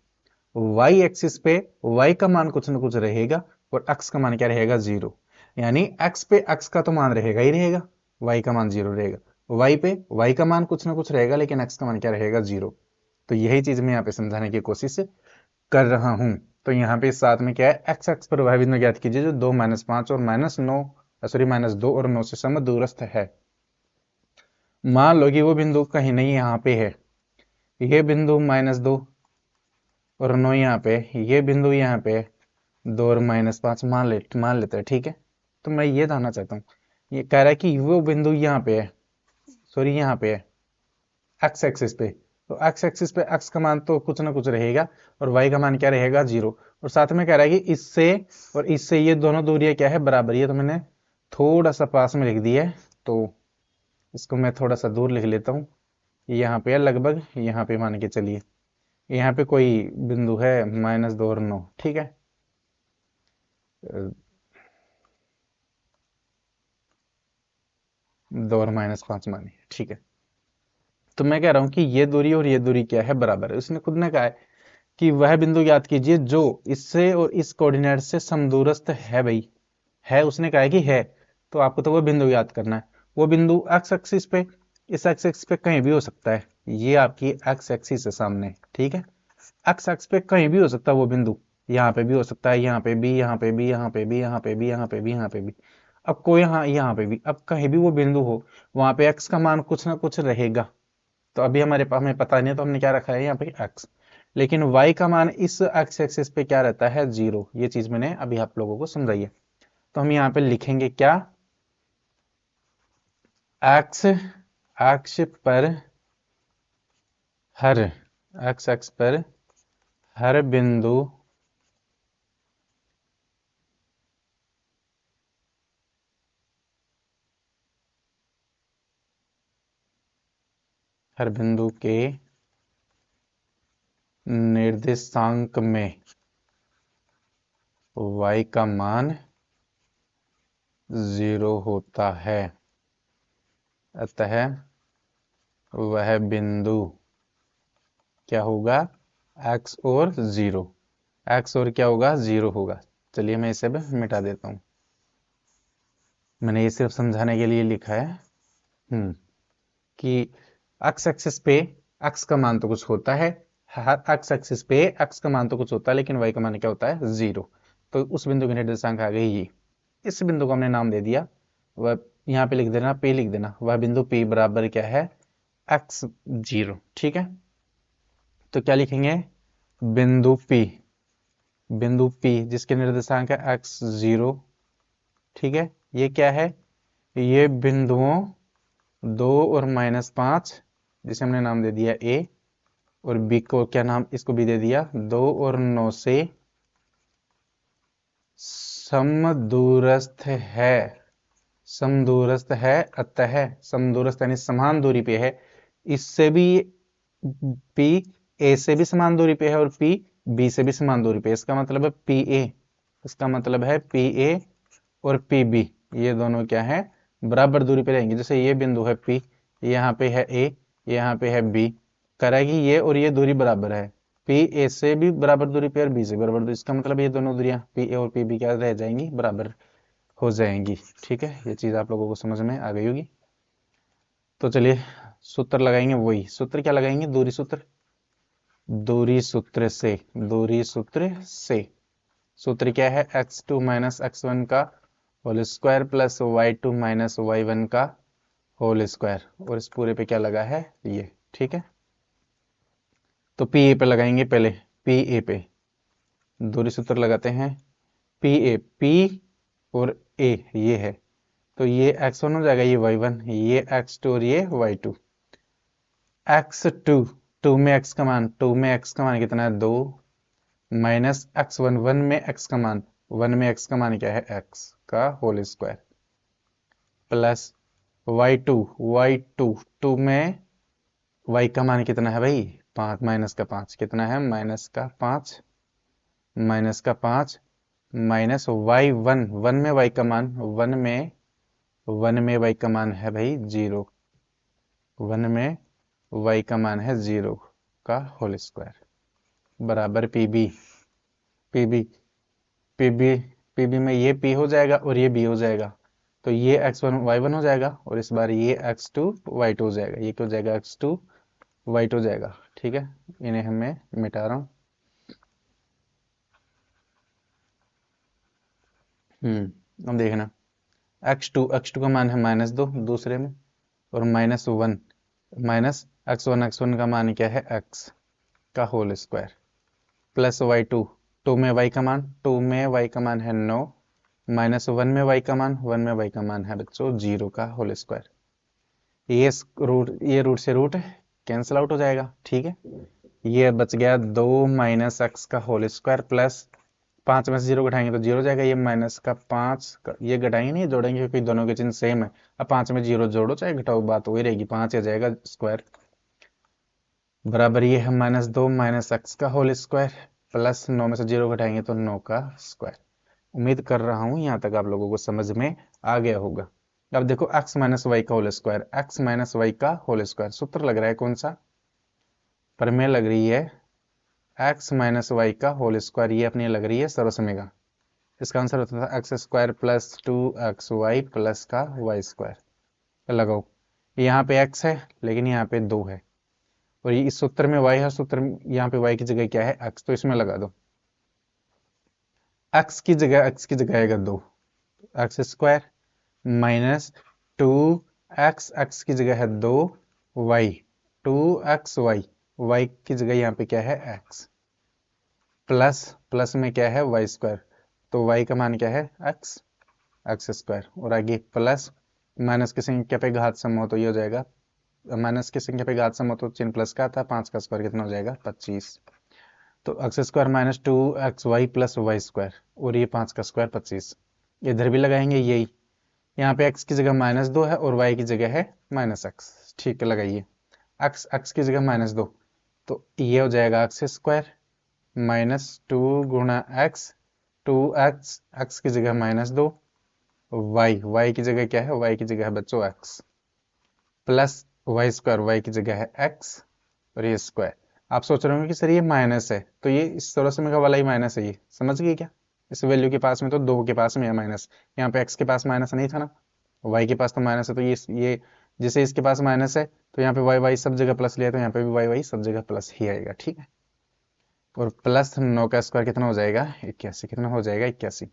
वाई एक्सिस पे वाई का मान कुछ ना कुछ रहेगा और अक्स का मान क्या रहेगा, 0। यानी एक्स पे अक्स का तो मान रहेगा ही रहेगा, वाई का मान 0 रहेगा। वाई पे वाई का मान कुछ ना कुछ रहेगा लेकिन एक्स का मान क्या रहेगा, 0। तो यही चीज मैं यहाँ पे समझाने की कोशिश कर रहा हूं। तो यहाँ पे साथ में क्या है, एक्स एक्स पर वह बिंदु ज्ञात कीजिए जो 2 -5 और -9 सॉरी -2 और 9 से समदूरस्थ है। मान लो कि वो बिंदु कहीं नहीं यहाँ पे है, ये बिंदु -2 और 9 यहाँ पे, ये बिंदु यहाँ पे 2 और -5 मान लेते हैं, ठीक है। तो मैं ये जानना चाहता हूँ, ये कह रहा है कि वो बिंदु यहाँ पे है, सॉरी यहाँ पे है एक्स एक्सिस पे, तो एक्स एक्सिस पे एक्स का मान तो कुछ ना कुछ रहेगा और वाई का मान क्या रहेगा, 0। और साथ में कह रहा है कि इससे और इससे ये दोनों दूरियां क्या है, बराबर। ये तो मैंने थोड़ा सा पास में लिख दिया है, तो इसको मैं थोड़ा सा दूर लिख लेता हूँ। यहाँ पे लगभग, यहाँ पे मान के चलिए, यहाँ पे कोई बिंदु है -2 और 9, ठीक है। 2 और -5 मानिए, ठीक है। तो मैं कह रहा हूं कि ये दूरी और ये दूरी क्या है, बराबर है। उसने खुद ने कहा है कि वह बिंदु याद कीजिए जो इससे और इस कोऑर्डिनेट से समदूरस्थ है। भाई है, उसने कहा है कि है, तो आपको तो वो बिंदु याद करना है। वो बिंदु एक्स एक्सिस पे, इस एक्स एक्सिस पे कहीं भी हो सकता है। ये आपकी एक्स एक्सिस है सामने, ठीक है। एक्स एक्स पे कहीं भी हो सकता है वो बिंदु, यहाँ पे भी हो सकता है, यहाँ पे भी, यहाँ पे भी, यहाँ पे भी, यहाँ पे भी, यहाँ पे भी, यहाँ पे भी। अब कोई, हाँ यहाँ पे भी, अब कहीं भी वो बिंदु हो, वहां पे एक्स का मान कुछ ना कुछ रहेगा। तो अभी हमारे पास, हमें पता नहीं है, तो हमने क्या रखा है यहाँ पे, एक्स। लेकिन y का मान इस एक्स एक्सिस पे क्या रहता है, 0। ये चीज मैंने अभी आप लोगों को समझाई है। तो हम यहाँ पे लिखेंगे क्या, एक्स एक्स पर हर, एक्स एक्स पर हर बिंदु हर बिंदु के निर्देशांक में y का मान 0 होता है। अतः वह बिंदु क्या होगा, x और 0, x और क्या होगा, 0 होगा। चलिए मैं इसे भी मिटा देता हूं, मैंने ये सिर्फ समझाने के लिए लिखा है कि एक्स एक्सिस पे एक्स का मान तो कुछ होता है, एक्स एक्सिस पे एक्स का मान तो कुछ होता है, लेकिन वाई का मान क्या होता है, 0। तो उस बिंदु की निर्देशांक आ गई ये। इस बिंदु को हमने नाम दे दिया, वह यहाँ पे लिख देना, P लिख देना, वह बिंदु P बराबर क्या है, x0, ठीक है। तो क्या लिखेंगे, बिंदु P, बिंदु P जिसके निर्देशांक है x0, ठीक है। ये क्या है, ये बिंदुओं 2 और -5, जिसे हमने नाम दे दिया A, और B को क्या नाम, इसको भी दे दिया 2 और 9 से समदूरस्थ है, समदूरस्थ है। अतः समदूरस्थ यानी समान दूरी पे है, इससे भी P A से भी समान दूरी पे है और P B से भी समान दूरी पे है। इसका मतलब है PA, इसका मतलब है PA और PB, ये दोनों क्या है, बराबर दूरी पे रहेंगे। जैसे ये बिंदु है P, यहाँ पे है A, यहाँ पे है B, करेगी ये और ये दूरी बराबर है, P A से भी बराबर दूरी पे और B से बराबर दूरी। इसका मतलब ये दोनों दूरियां PA और PB क्या रह जाएंगी, बराबर हो जाएंगी, ठीक है। ये चीज आप लोगों को समझ में आ गई होगी। तो चलिए सूत्र लगाएंगे, वही सूत्र क्या लगाएंगे, दूरी सूत्र, दूरी सूत्र से, दूरी सूत्र से। सूत्र क्या है, x2 - x1 का whole square plus y2 minus y1 का होल स्क्वायर, और इस पूरे पे क्या लगा है ये, ठीक है। तो पी ए पे लगाएंगे पहले, पी ए पे दूरी सूत्र लगाते हैं, पी ए, पी और ए ये है, तो ये x1 हो जाएगा, ये y1, ये x2 और ये y2। x2, 2 में x का मान, 2 में x का मान कितना है 2, माइनस x1, 1 में x का मान, 1 में x का मान क्या है x का whole square, plus y2, y2, 2 में y का मान कितना है भाई 5, माइनस का 5 कितना है माइनस का 5, माइनस का 5, माइनस y1, 1 में y का मान, 1 में y का मान है भाई 0, 1 में y का मान है 0 का होल स्क्वायर, बराबर पीबी, पीबी, पीबी, पीबी में ये p हो जाएगा और ये b हो जाएगा, तो ये x1 y1 हो जाएगा, और इस बार ये x2 y2 हो जाएगा, ये क्या हो जाएगा x2 y2 हो जाएगा, ठीक है। इन्हें हमें मिटा रहा हूँ। अब देखना, x2 का मान है -2 दूसरे में, और -1, माइनस x1 का मान क्या है x का होल स्क्वायर, प्लस y2, 2 में y का मान, 2 में y का मान है 9, माइनस 1 में y का मान, 1 में y का मान है बच्चों 0 का होल स्क्वायर। ये रूट से रूट कैंसिल आउट हो जाएगा, ठीक है। ये बच गया 2 माइनस एक्स का होल स्क्वायर, प्लस 5 में से 0 घटाएंगे तो 0 हो जाएगा, ये माइनस का 5 ये घटाएंगे नहीं जोड़ेंगे, क्योंकि दोनों के चिन्ह सेम है। अब 5 में 0 जोड़ो चाहे घटाओ, बात वही रहेगी, 5 आ जाएगा स्क्वायर, बराबर ये है -2 माइनस एक्स का होल स्क्वायर, प्लस 9 में से 0 घटाएंगे तो 9 का स्क्वायर। उम्मीद कर रहा हूं यहाँ तक आप लोगों को समझ में आ गया होगा। अब देखो x माइनस वाई का whole square, x minus Y का होल स्क्वायर सूत्र लग रहा है कौन सा, प्रमेय लग रही है x माइनस वाई का होल स्क्वायर, ये अपनी लग रही है सर्वसमय। इसका आंसर होता था x square plus 2xy plus का वाई स्क्वायर। लगाओ, यहाँ पे x है लेकिन यहाँ पे 2 है, और ये इस सूत्र में y है, सूत्र में यहाँ पे y की जगह क्या है x, तो इसमें लगा दो, x की जगह आएगा 2, x square minus 2x, x की जगह है 2, y 2xy, y की जगह यहाँ पे क्या है x, प्लस प्लस में क्या है वाई स्क्वायर, तो y का मान क्या है एक्स स्क्वायर, और आगे प्लस माइनस की संख्या पे घात सम हो तो ये हो जाएगा, माइनस की संख्या पे घात सम हो तो चिन्ह प्लस का आता है, 5 का स्क्वायर कितना हो जाएगा 25, तो X square minus 2xy plus Y square, और ये 5 का स्क्वायर 25, इधर भी लगाएंगे यही, यहाँ पे x की जगह -2 है और y की जगह है -x, ठीक है लगाइए, x की जगह -2, तो ये हो जाएगा एक्स स्क्वायर -2 गुणा x, 2x, x की जगह -2, y की जगह क्या है, y की जगह है बच्चों x, plus Y square, y की जगह है x, और ये स्क्वायर। आप सोच रहे होंगे कि सर ये माइनस है, तो ये इस सर्वसमय का वाला ही माइनस है, ये समझ गए क्या, इस वैल्यू के पास में तो 2 के पास में है माइनस, यहाँ पे x के पास माइनस नहीं था ना, y के पास तो माइनस है, तो ये जैसे इसके पास माइनस है तो यहाँ पे y सब जगह प्लस लिया, तो यहाँ पे भी y सब जगह प्लस ही आएगा, ठीक है। और प्लस 9 का स्क्वायर कितना हो जाएगा 81, कितना हो जाएगा 81,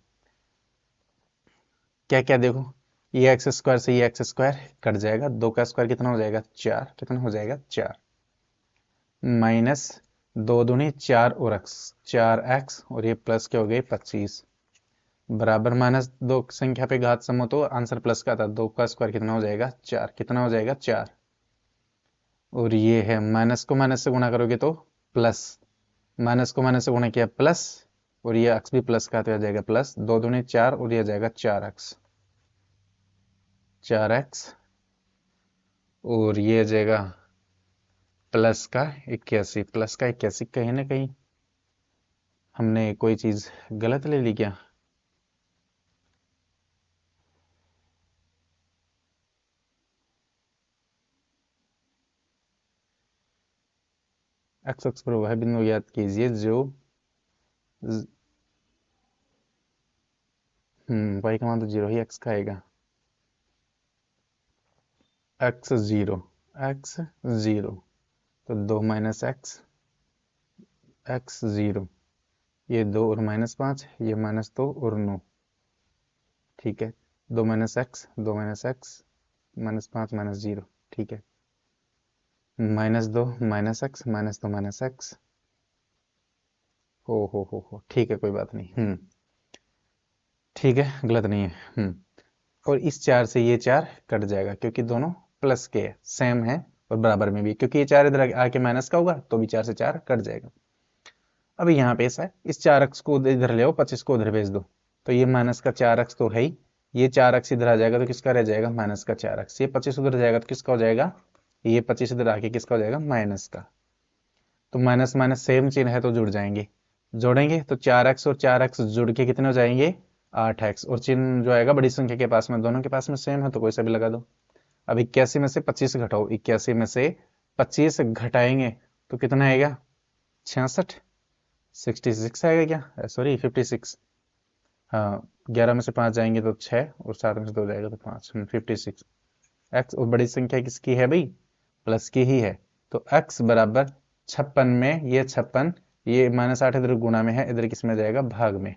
क्या क्या देखो, ये एक्स स्क्वायर से ये एक्स स्क्वायर कट जाएगा, 2 का स्क्वायर कितना हो जाएगा 4, कितना हो जाएगा 4, माइनस 2 दूनी 4 और x, 4x, और ये प्लस क्या हो गई 25, बराबर -2 संख्या पे घात सम हो तो आंसर प्लस का था, 2 का स्क्वायर कितना हो जाएगा 4, कितना हो जाएगा 4, और ये है माइनस को माइनस से गुणा करोगे तो प्लस, माइनस को माइनस से गुणा किया प्लस, और ये x भी प्लस का तो आ जाएगा प्लस, 2 दूनी 4 और ये आ जाएगा 4x, 4x, और ये आ जाएगा प्लस का 81, प्लस का 81, कहीं ना कहीं हमने कोई चीज गलत ले ली क्या, एक्स अक्ष पर वह बिंदु याद कीजिए जो y का मान तो 0 ही x का आएगा, x 0, x 0, तो 2 माइनस x 0, ये 2 और -5, ये -2 और 9, ठीक है। 2 माइनस एक्स, 2 माइनस एक्स, -5 -0, ठीक है। -2 माइनस एक्स, -2 माइनस एक्स, हो, ठीक है, कोई बात नहीं। ठीक है, गलत नहीं है। और इस 4 से ये 4 कट जाएगा क्योंकि दोनों प्लस के सेम है और बराबर में भी, क्योंकि ये 4 इधर आके माइनस का होगा तो भी 4 से 4 कट जाएगा। अभी यहाँ पे ऐसा है, इस 4x को इधर ले आओ, 25 को उधर भेज दो, तो ये माइनस का 4x तो है ही, ये 4x इधर आ जाएगा तो किसका रह जाएगा, माइनस का 4x। ये 25 उधर जाएगा तो किसका हो जाएगा, ये 25 इधर आके किसका हो जाएगा, माइनस का। तो माइनस माइनस सेम चिन्ह है तो जुड़ जाएंगे, जोड़ेंगे तो 4x और 4x जुड़ के कितने हो जाएंगे, 8x। और चिन्ह जो आएगा बड़ी संख्या के पास में, दोनों के पास में सेम है तो कोई सा भी लगा दो। अब 81 में से 25 घटाओ, 81 में से 25 घटाएंगे तो कितना आएगा, 66, 66 आएगा क्या, सॉरी 56। हाँ, 11 में से 5 जाएंगे तो 6 और 7 में से 2 जाएगा तो 5, 56। एक्स और बड़ी संख्या किसकी है भाई, प्लस की ही है, तो x बराबर 56 में ये 56, ये -8 इधर गुणा में है, इधर किस में जाएगा, भाग में।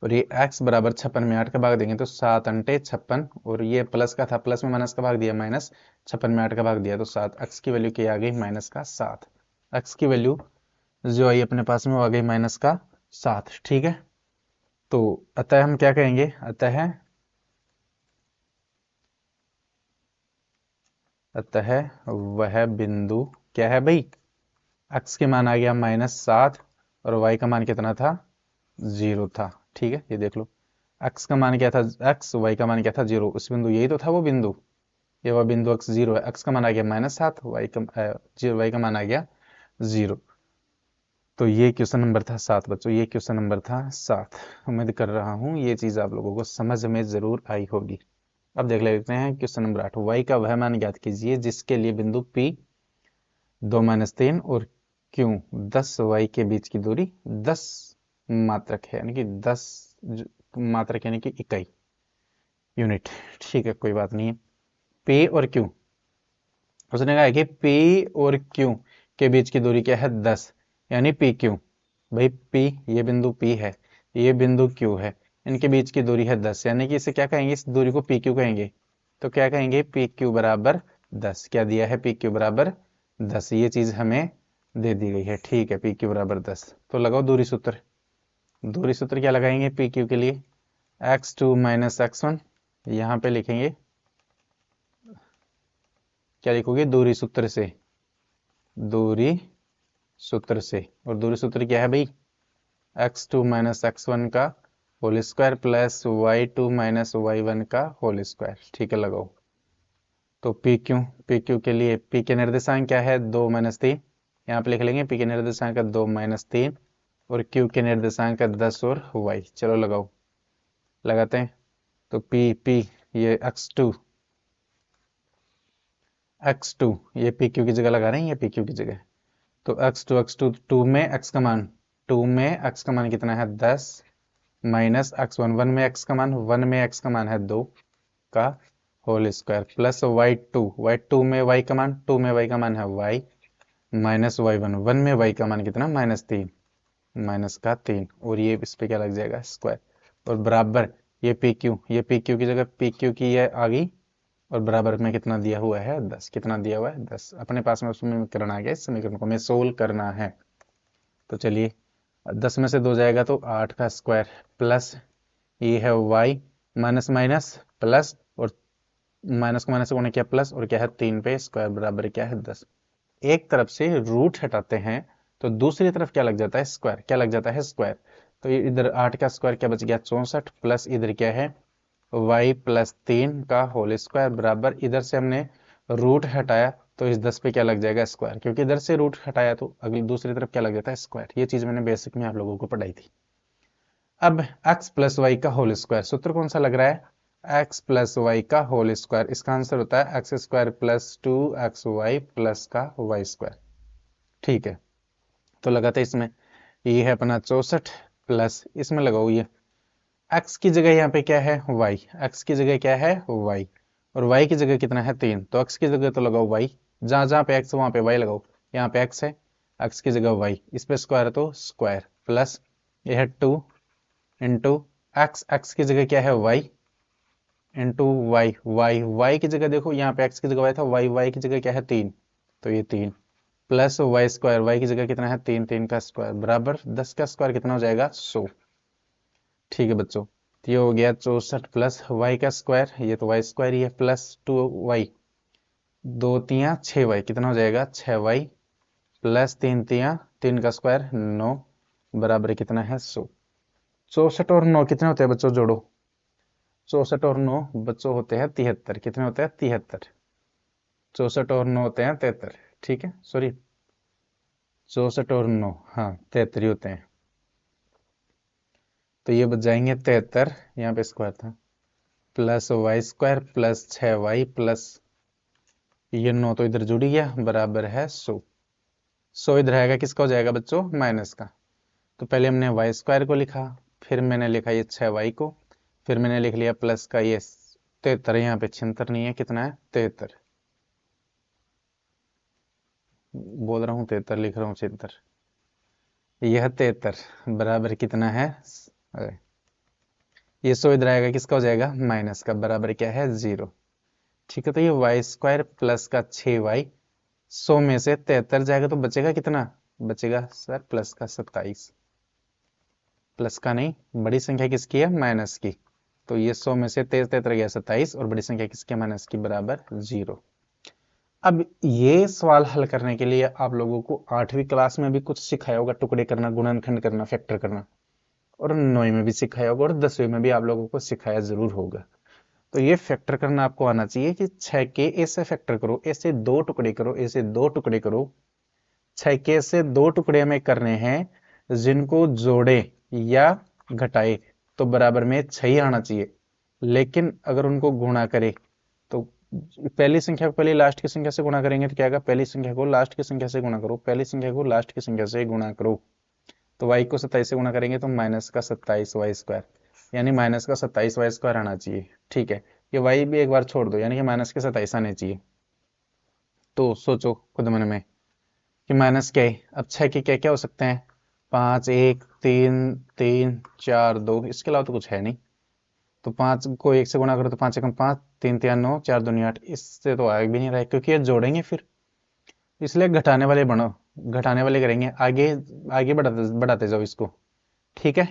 और ये x बराबर 56 में 8 का भाग देंगे तो 7 अंटे 56, और ये प्लस का था, प्लस में माइनस का भाग दिया, माइनस 56 में 8 का भाग दिया तो 7। x की वैल्यू क्या आ गई, माइनस का 7। x की वैल्यू जो आई अपने पास में वो आ गई माइनस का 7, ठीक है। तो अतः हम क्या कहेंगे, अतः वह बिंदु क्या है भाई, x के मान आ गया -7 और y का मान कितना था, 0 था, ठीक है। ये देख लो, x का मान क्या था, x, y का मान क्या था, 0। उस बिंदु, यही तो था वो बिंदु, ये वह बिंदु x 0 है, x का मान आ गया -7, y का मान आ गया 0। तो ये क्वेश्चन नंबर था 7 बच्चों, ये क्वेश्चन नंबर था 7। उम्मीद कर रहा हूँ ये चीज आप लोगों को समझ में जरूर आई होगी। अब देख लेते हैं क्वेश्चन नंबर 8। y का वह मान ज्ञात कीजिए जिसके लिए बिंदु P 2-3 और Q 10y के बीच की दूरी 10 मात्रक है, यानी कि 10 मात्रक यानी कि इकाई, यूनिट, ठीक है, कोई बात नहीं है। P और Q, उसने कहा है कि P और Q के बीच की दूरी क्या है, 10, यानी PQ। भाई P, ये बिंदु P है, ये बिंदु Q है, इनके बीच की दूरी है 10, यानी कि इसे क्या कहेंगे, इस दूरी को PQ कहेंगे। तो क्या कहेंगे, PQ बराबर 10। क्या दिया है, PQ बराबर 10, ये चीज हमें दे दी गई है, ठीक है। PQ बराबर 10, तो लगाओ दूरी सूत्र। दूरी सूत्र क्या लगाएंगे PQ के लिए, x2 - x1, यहाँ पे लिखेंगे, क्या लिखोगे, दूरी सूत्र से, दूरी सूत्र से। और दूरी सूत्र क्या है भाई, x2 - x1 का whole square plus y2 - y1 का होल स्क्वायर, ठीक है, लगाओ। तो PQ के लिए P के निर्देशांक क्या है, 2 - 3, यहाँ पे लिख लेंगे P के निर्देशांक का 2 - 3 और Q के निर्देशांक का 10 और y, चलो लगाओ, लगाते हैं। तो P ये x2 ये PQ की जगह लगा रहे हैं, ये PQ की जगह। तो x2 2 में x का मान, 2 में x का मान कितना है, 10 माइनस x1, 1 में x का मान, 1 में x का मान है 2 का होल स्क्वायर प्लस y2 में y का मान, 2 में y का मान है y माइनस y1, 1 में y का मान कितना, -3, माइनस का 3, और ये इस पे क्या लग जाएगा, स्क्वायर। और बराबर ये PQ की जगह PQ की ये आ गई, और बराबर में कितना दिया हुआ है, 10। कितना दिया हुआ है, 10। अपने पास में समीकरण आ गया, इस समीकरण को हमें सोल्व करना है। तो चलिए, 10 में से 2 जाएगा तो 8 का स्क्वायर प्लस ये है y माइनस माइनस प्लस, और माइनस को माइनस से गुणा किया प्लस, और क्या है 3 पे स्क्वायर बराबर क्या है 10। एक तरफ से रूट हटाते हैं तो दूसरी तरफ क्या लग जाता है, स्क्वायर। क्या लग जाता है, स्क्वायर। तो ये इधर 8 का स्क्वायर क्या बच गया, 64 प्लस इधर क्या है y प्लस 3 का होल स्क्वायर बराबर, इधर से हमने रूट हटाया तो इस 10 पे क्या लग जाएगा, स्क्वायर, क्योंकि इधर से रूट हटाया तो अगली दूसरी तरफ क्या लग जाता है, स्क्वायर। ये चीज मैंने बेसिक में आप लोगों को पढ़ाई थी। अब x प्लस वाई का होल स्क्वायर, सूत्र कौन सा लग रहा है, x प्लस वाई का होल स्क्वायर, इसका आंसर होता है x square plus 2xy plus का वाई स्क्वायर, ठीक है। तो लगाते इसमें, ये है अपना 64 प्लस, इसमें लगाओ ये x की जगह यहाँ पे क्या है, y, x की जगह क्या है, y, और y की जगह कितना है 3, तो x की जगह तो लगाओ y, जहां जहां पे x वहां पे y लगाओ। यहाँ पे x है, x की जगह y, इस पे स्क्वायर तो स्क्वायर प्लस ये है 2 इंटू एक्स की जगह क्या है वाई इंटू वाई, वाई की जगह देखो यहाँ पे एक्स की जगह वाई था, वाई की जगह क्या है 3, तो ये 3 प्लस वाई स्क्वायर, वाई की जगह कितना है 3, 3 का स्क्वायर बराबर 10 का स्क्वायर कितना हो जाएगा 100। ठीक है बच्चों, तो ये हो गया 64 प्लस वाई का स्क्वायर, ये तो वाई स्क्वायर ही है, प्लस 2 वाई, 2 तियाँ 6 वाई कितना हो जाएगा 6 वाई, प्लस 3 तियाँ 3 का स्क्वायर 9 बराबर कितना है 100। 64 और 9 कितने होते हैं बच्चों, जोड़ो। 64 और 9 बच्चों होते हैं 73, कितने होते हैं 73। 64 और 9 होते हैं 73, ठीक है सॉरी 64 और 9 हाँ 73 होते हैं। तो ये बच जाएंगे 73, यहाँ पे स्क्वायर था, plus Y square plus 6 Y plus ये 9 तो इधर जुड़ गया बराबर है 100। 100 इधर आएगा किसका हो जाएगा बच्चों, माइनस का। तो पहले हमने वाई स्क्वायर को लिखा, फिर मैंने लिखा ये 6 वाई को, फिर मैंने लिख लिया प्लस का ये 73, यहाँ पे 76 नहीं है, कितना है 73, बोल रहा हूँ 73 लिख रहा हूँ 76, यह 73 बराबर कितना है अरे, ये 100 इधर आएगा किसका हो जाएगा माइनस का, बराबर क्या है 0। ठीक है, तो ये वाई स्क्वायर प्लस का 6 वाई 100 में से 73 जाएगा तो बचेगा कितना, बचेगा सर प्लस का 27, प्लस का नहीं, बड़ी संख्या किसकी है माइनस की, तो ये 100 में से 73 गया 27 और बड़ी संख्या किसकी माइनस की बराबर 0। अब ये सवाल हल करने के लिए आप लोगों को 8वीं क्लास में भी कुछ सिखाया होगा, टुकड़े करना, गुणनखंड करना, फैक्टर करना, और 9वीं में भी सिखाया होगा और 10वीं में भी आप लोगों को सिखाया जरूर होगा। तो ये फैक्टर करना आपको आना चाहिए कि 6 के ऐसे फैक्टर करो, ऐसे 2 टुकड़े करो, ऐसे 2 टुकड़े करो। 6 के ऐसे 2 टुकड़े हमें करने हैं जिनको जोड़े या घटाए तो बराबर में 6 ही आना चाहिए, लेकिन अगर उनको गुणा करे तो पहली संख्या को पहले लास्ट की संख्या से गुणा करेंगे तो क्या आएगा, पहली संख्या को लास्ट की संख्या से गुणा करो, पहली संख्या को लास्ट की संख्या से गुणा करो, तो y को 27 से गुणा करेंगे तो माइनस का 27 वाई स्क्वायर, यानी माइनस का 27 वाई स्क्वायर आना चाहिए। ठीक है, ये y भी एक बार छोड़ दो, यानी कि माइनस के 27 आने चाहिए। तो सोचो खुद मन में कि माइनस क्या है, अब 6 के क्या क्या हो सकते हैं, 5 1 3 3 4 2, इसके अलावा तो कुछ है नहीं। तो 5 को 1 से गुणा करो तो 5 एकम 5, 3 तिया 9, 4 दूनी 8, इससे तो आगे भी नहीं रहा है क्योंकि ये जोड़ेंगे फिर, इसलिए घटाने वाले बनो, घटाने वाले करेंगे, आगे आगे बढ़ाते बढ़ाते जाओ इसको। ठीक है,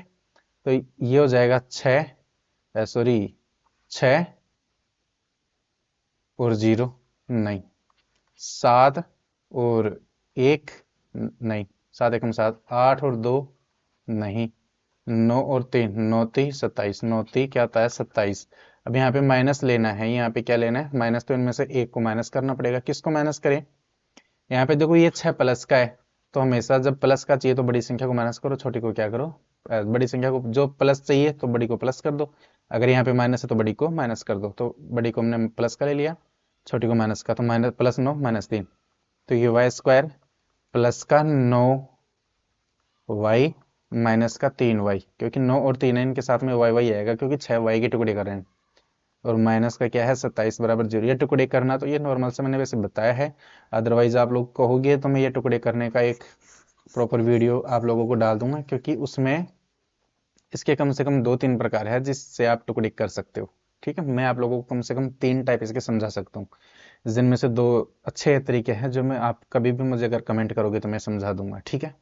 तो ये हो जाएगा 6 सॉरी 6 और 0 नहीं, 7 और 1 नहीं, 7 एकम 7, 8 और 2 नहीं, 9 और 3 9 3 27, 9 3 क्या होता है 27। अब यहाँ पे माइनस लेना है, यहाँ पे क्या लेना है माइनस, तो इनमें से एक को माइनस करना पड़ेगा, किसको माइनस करें, यहाँ पे देखो ये 6 प्लस का है, तो हमेशा जब प्लस का चाहिए तो बड़ी संख्या को माइनस करो, छोटी को क्या करो बड़ी संख्या को, जो प्लस चाहिए तो बड़ी को प्लस कर दो, अगर यहाँ पे माइनस है तो बड़ी को माइनस कर दो, तो बड़ी को हमने प्लस का ले लिया, छोटी को माइनस का, तो माइनस प्लस 9 माइनस 3, तो ये वाई स्क्वायर प्लस का 9 वाई माइनस का 3 वाई, क्योंकि 9 और 3 है इनके साथ में वाई वाई आएगा क्योंकि 6 वाई के टुकड़े कर रहे हैं, और माइनस का क्या है 27 बराबर 0। ये टुकड़े करना तो ये नॉर्मल से मैंने वैसे बताया है, अदरवाइज आप लोग कहोगे तो मैं ये टुकड़े करने का एक प्रॉपर वीडियो आप लोगों को डाल दूंगा, क्योंकि उसमें इसके कम से कम 2-3 प्रकार है जिससे आप टुकड़े कर सकते हो। ठीक है, मैं आप लोगों को कम से कम 3 टाइप इसके समझा सकता हूँ, जिनमें से 2 अच्छे तरीके हैं जो मैं आप कभी भी मुझे अगर कमेंट करोगे तो मैं समझा दूंगा। ठीक है,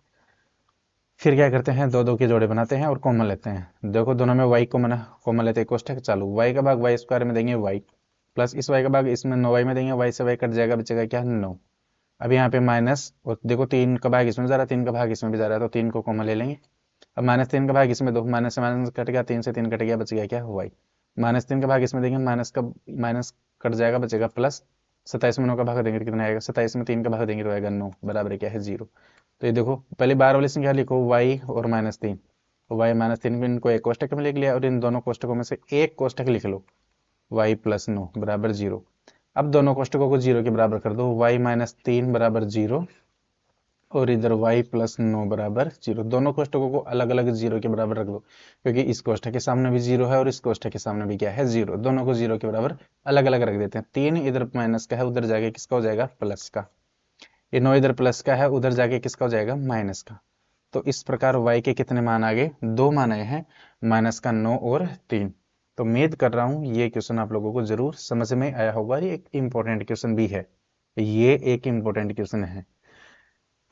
फिर क्या करते हैं, 2 2 के जोड़े बनाते हैं और कॉमन लेते हैं। देखो दोनों में y कॉमन कॉमन लेते हैं, कोष्ठक चालू, y का भाग y स्क्वायर में देंगे y, प्लस इस y का भाग इसमें 9y में देंगे, y से y कट जाएगा, बचेगा क्या 9। अब यहाँ पे माइनस, और देखो 3 का भाग इसमें जा रहा है, 3 का भाग इसमें भी जा रहा है, तो 3 को कॉमन ले लेंगे। अब -3 का भाग इसमें दो, माइनस से माइनस कट गया, 3 से 3 कट गया, बच गया क्या y। -3 का भाग इसमें देंगे, माइनस का माइनस कट जाएगा, बचेगा प्लस। 27 में 9 का भाग देंगे तो कितना आएगा, 27 में 3 का भाग देंगे तो आएगा 9 बराबर क्या है 0। तो ये देखो पहले बार वाली संख्या लिखो y और -3, y -3 इनको एक कोष्टक में लिख लिया, और इन दोनों कोष्टकों में से एक कोष्टक लिख लो, y + 9 बराबर 0। अब दोनों कोष्टकों को 0 के बराबर कर दो, y -3 बराबर 0 और इधर y + 9 बराबर 0, दोनों कोष्टकों को अलग अलग 0 के बराबर रख दो, क्योंकि इस कोष्टक के सामने भी 0 है और इस कोष्टक के सामने भी क्या है 0, दोनों को 0 के बराबर अलग अलग रख देते हैं। 3 इधर माइनस का है, उधर जाके किसका हो जाएगा प्लस का, ये 9 इधर प्लस का है, उधर जाके किसका हो जाएगा माइनस का। तो इस प्रकार y के कितने मान आ गए, 2 मान आए हैं, माइनस का 9 और 3। तो उम्मीद कर रहा हूं ये क्वेश्चन आप लोगों को जरूर समझ में आया होगा। ये एक इम्पोर्टेंट क्वेश्चन भी है, ये एक इम्पोर्टेंट क्वेश्चन है।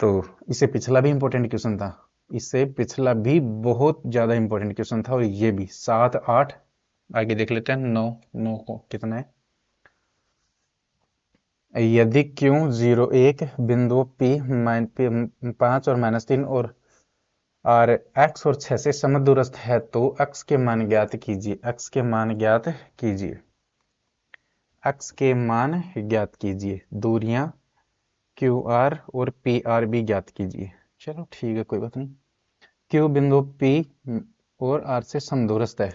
तो इससे पिछला भी इम्पोर्टेंट क्वेश्चन था, इससे पिछला भी बहुत ज्यादा इम्पोर्टेंट क्वेश्चन था, और ये भी 7 8। आगे देख लेते हैं, 9 9 को कितना है। यदि क्यू 0 1 बिंदु P 5 और -3 और x और 6 से समदूरस्थ है तो x के मान ज्ञात कीजिए। x के मान ज्ञात कीजिए, x के मान ज्ञात कीजिए। दूरियां QR और PR भी ज्ञात कीजिए। चलो ठीक है, कोई बात नहीं। Q बिंदु P और R से समदूरस्थ है,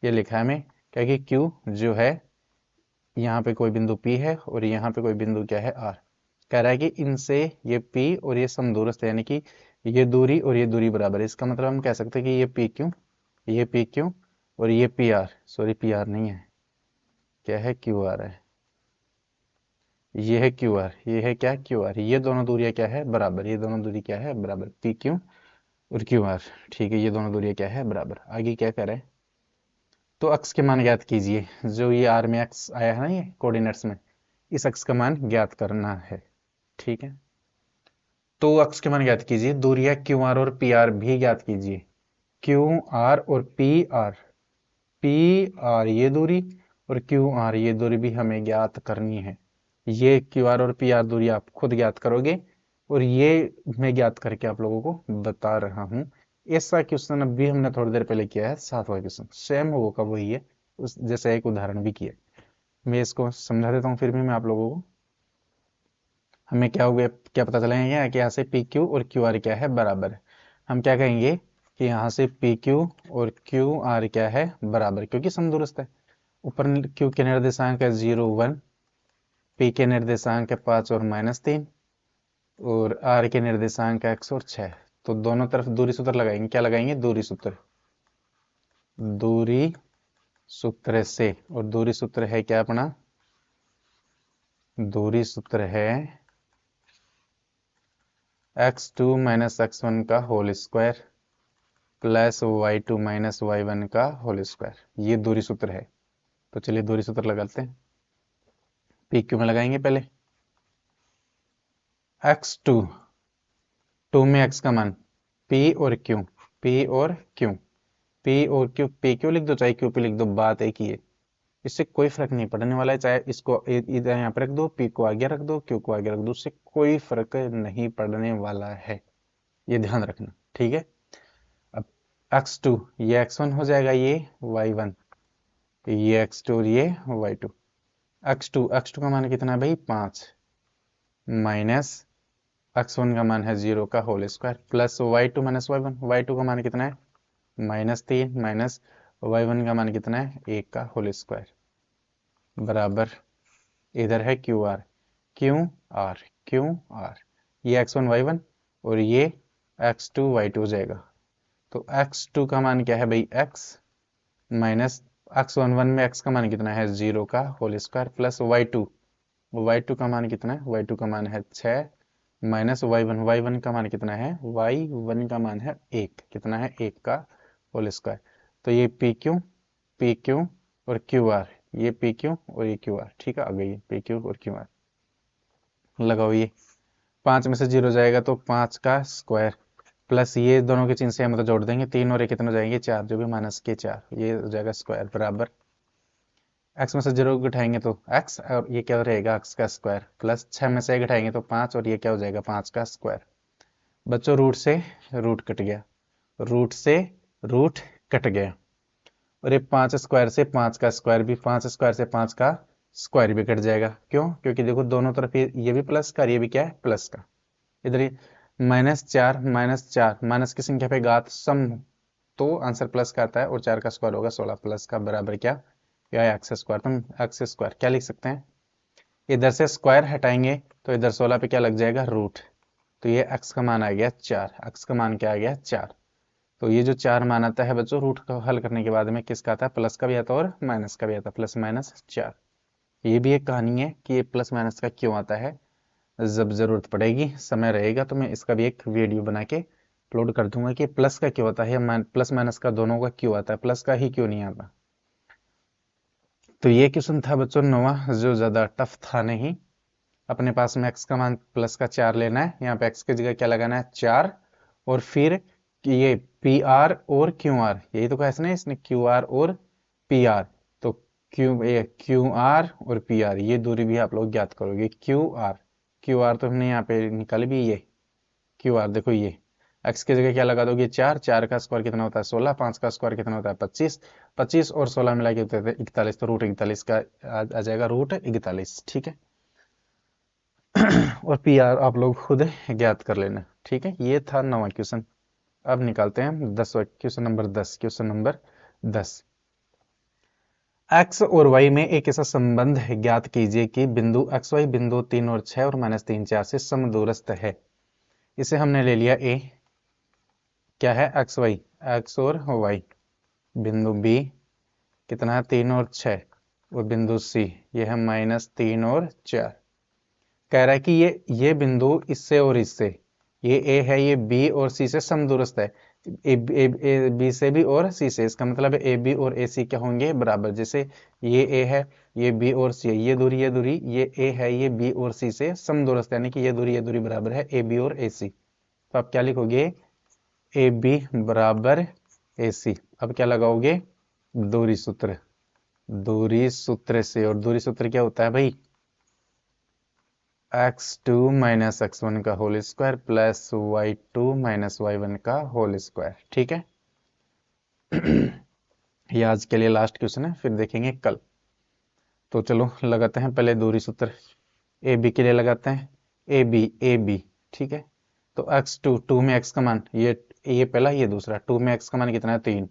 ये लिखा है हमें, क्या कि Q जो है यहाँ पे कोई बिंदु P है और यहाँ पे कोई बिंदु क्या है R। कह रहा है कि इनसे ये P और ये समदूरस्थ है, यानी कि ये दूरी और ये दूरी बराबर है। इसका मतलब हम कह सकते हैं कि ये PQ और ये PR, सॉरी PR नहीं है, क्या है, QR है। ये है QR, ये है क्या, QR। ये दोनों दूरियां क्या है, बराबर। ये दोनों दूरी क्या है, बराबर, PQ और QR। ठीक है, ये दोनों दूरियां क्या है, बराबर। आगे क्या कह रहे हैं, तो अक्स के मान ज्ञात कीजिए। जो ये R में x आया है ना, ये कोऑर्डिनेट्स में, इस अक्स का मान ज्ञात करना है। ठीक है, तो अक्स के मान ज्ञात कीजिए। दूरियां QR और PR भी ज्ञात कीजिए। QR और PR ये दूरी और QR ये दूरी भी हमें ज्ञात करनी है। ये QR और PR दूरी आप खुद ज्ञात करोगे, और ये मैं ज्ञात करके आप लोगों को बता रहा हूं। ऐसा क्वेश्चन अभी हमने थोड़ी देर पहले किया है, 7वां क्वेश्चन, सेम वो का वही है, उस जैसे एक उदाहरण भी किया। मैं इसको समझा देता हूँ फिर भी मैं आप लोगों को। हमें क्या हो गया, क्या पता चलेगा कि यहाँ से PQ और QR क्या है, बराबर है। हम क्या कहेंगे कि यहाँ से PQ और QR क्या है, बराबर, क्योंकि समदूरस्थ है। ऊपर Q के निर्देशांक है 0 1, P के निर्देशांक है 5 और -3, और R के निर्देशांक है x और 6। तो दोनों तरफ दूरी सूत्र लगाएंगे, क्या लगाएंगे, दूरी सूत्र, दूरी सूत्र से। और दूरी सूत्र है क्या अपना, दूरी सूत्र है x2 - x1 का whole square plus y2 - y1 का होल स्क्वायर। ये दूरी सूत्र है। तो चलिए दूरी सूत्र लगाते हैं। PQ में लगाएंगे पहले, x2, 2 में x का मान, P और Q, P और Q, P और Q, PQ लिख दो चाहे QP लिख दो, बात एक ही है। इससे कोई फर्क नहीं पड़ने वाला है, चाहे इसको इधर यहाँ पे रख दो, P को आगे रख दो, Q को आगे रख दो, उससे कोई फर्क नहीं पड़ने वाला है, ये ध्यान रखना। ठीक है, अब x2 ये x1 हो जाएगा, ये y1, ये x2 और ये y2। x2 का मान कितना है भाई, 5, माइनस x1 का मान है 0 का whole square plus y2 - y1। y2 का मान कितना है, -3, माइनस y1 का मान कितना है, 1 का होल स्क्वायर, बराबर। इधर है QR, QR, ये x1 y1 और ये x2 y2 हो जाएगा। तो x2 का मान क्या है भाई, x, माइनस x1 में x का मान कितना है, 0 का होल स्क्वायर प्लस y2 का मान कितना है, y2 का मान है 6, माइनस y1 का मान कितना है, y1 का मान है 1, कितना है, 1 का होल स्क्वायर। तो ये PQ और QR, ये PQ और ये QR। ठीक है, आ गई PQ और QR। लगाओ, ये 5 में से 0 जाएगा तो 5 का स्क्वायर प्लस ये दोनों के चिन्ह से मतलब जोड़ देंगे, 3 और 1 कितना हो जाएंगे, 4, जो भी -4, ये हो जाएगा स्क्वायर, बराबर। x में से 0 घटाएंगे तो x, और ये क्या रहेगा, x का स्क्वायर, प्लस 6 में से 1 घटाएंगे तो 5, और ये क्या हो जाएगा, 5 का स्क्वायर। बच्चों रूट से रूट कट गया, रूट से रूट कट गया, और ये 5 स्क्वायर से 5 का स्क्वायर भी, 5 स्क्वायर से 5 का स्क्वायर भी कट जाएगा। क्यों, क्योंकि देखो दोनों तरफ ये भी प्लस का, ये भी क्या है, प्लस का। इधर ये -4 -4, माइनस की संख्या पे घात सम, तो आंसर प्लस का आता है, और 4 का स्क्वायर होगा 16, प्लस का बराबर क्या, या एक्स स्क्वायर। तुम एक्स स्क्वायर क्या लिख सकते हैं, इधर से स्क्वायर हटाएंगे तो इधर 16 पे क्या लग जाएगा, रूट। तो ये x का मान आ गया 4, x का मान क्या आ गया, 4। तो ये जो 4 मान आता है बच्चों, रूट को हल करने के बाद में किसका आता है, प्लस का भी आता है और माइनस का भी आता है, प्लस -4। ये भी एक कहानी है कि ये प्लस माइनस का क्यों आता है। जब जरूरत पड़ेगी, समय रहेगा, तो मैं इसका भी एक वीडियो बना के अपलोड कर दूंगा कि प्लस का क्यों आता है या प्लस माइनस का दोनों का क्यों आता है, प्लस का ही क्यों नहीं आता। तो ये क्वेश्चन था बच्चों 9वां, जो ज्यादा टफ था नहीं। अपने पास में x का मान प्लस का 4 लेना है, यहाँ पे x की जगह क्या लगाना है 4, और फिर ये पी आर और क्यू आर, यही तो कहा इसने, क्यू आर और पी आर। तो क्यू आर और पी आर ये दूरी भी आप लोग ज्ञात करोगे। क्यू आर तो हमने यहाँ पे निकाली भी, ये क्यू आर देखो, ये x की जगह क्या लगा दोगे 4, 4 का स्क्वायर कितना होता है 16, 5 का स्क्वायर कितना होता है 25, 25 और 16 मिला के होते हैं 41, तो रूट 41 का आ जाएगा रूट 41, ठीक है। और पी आर आप लोग खुद ज्ञात कर लेना, ठीक है। ये था 9वां क्वेश्चन। अब निकालते हैं 10वां question number 10। Question number 10, X और वाई में एक ऐसा संबंध है, ज्ञात कीजिए कि बिंदु एक्स वाई बिंदु 3 और 6 और -3 4 से समदूरस्थ है। इसे हमने ले लिया ए, क्या है एक्स वाई, एक्स और वाई। बिंदु बी कितना है 3 और 6, और बिंदु सी ये है -3 और 4। कह रहा है कि ये बिंदु इससे और इससे, ये ए है, ये बी और सी से समदूरस्थ है। ए बी से भी और सी से, इसका मतलब है ए बी और ए सी क्या होंगे बराबर। जैसे ये ए है, ये बी और सी है, ये दूरी ये ए है, ये बी और सी से समदूरस्थ, यानी कि ये दूरी बराबर है ए बी और ए सी। तो आप क्या लिखोगे, ए बी बराबर ए सी। अब क्या लगाओगे, दूरी सूत्र, दूरी सूत्र से, और दूरी सूत्र क्या होता है भाई, x2 माइनस x1 का whole square plus y2 minus y1 का होल स्क्वायर, ठीक है। ये आज के लिए लास्ट क्वेश्चन है, फिर देखेंगे कल। तो चलो लगाते हैं पहले दूरी सूत्र, ए बी के लिए लगाते हैं, ए बी, ठीक है। तो x2, 2 में x का मान, ये पहला ये दूसरा, 2 में x का मान कितना है 3,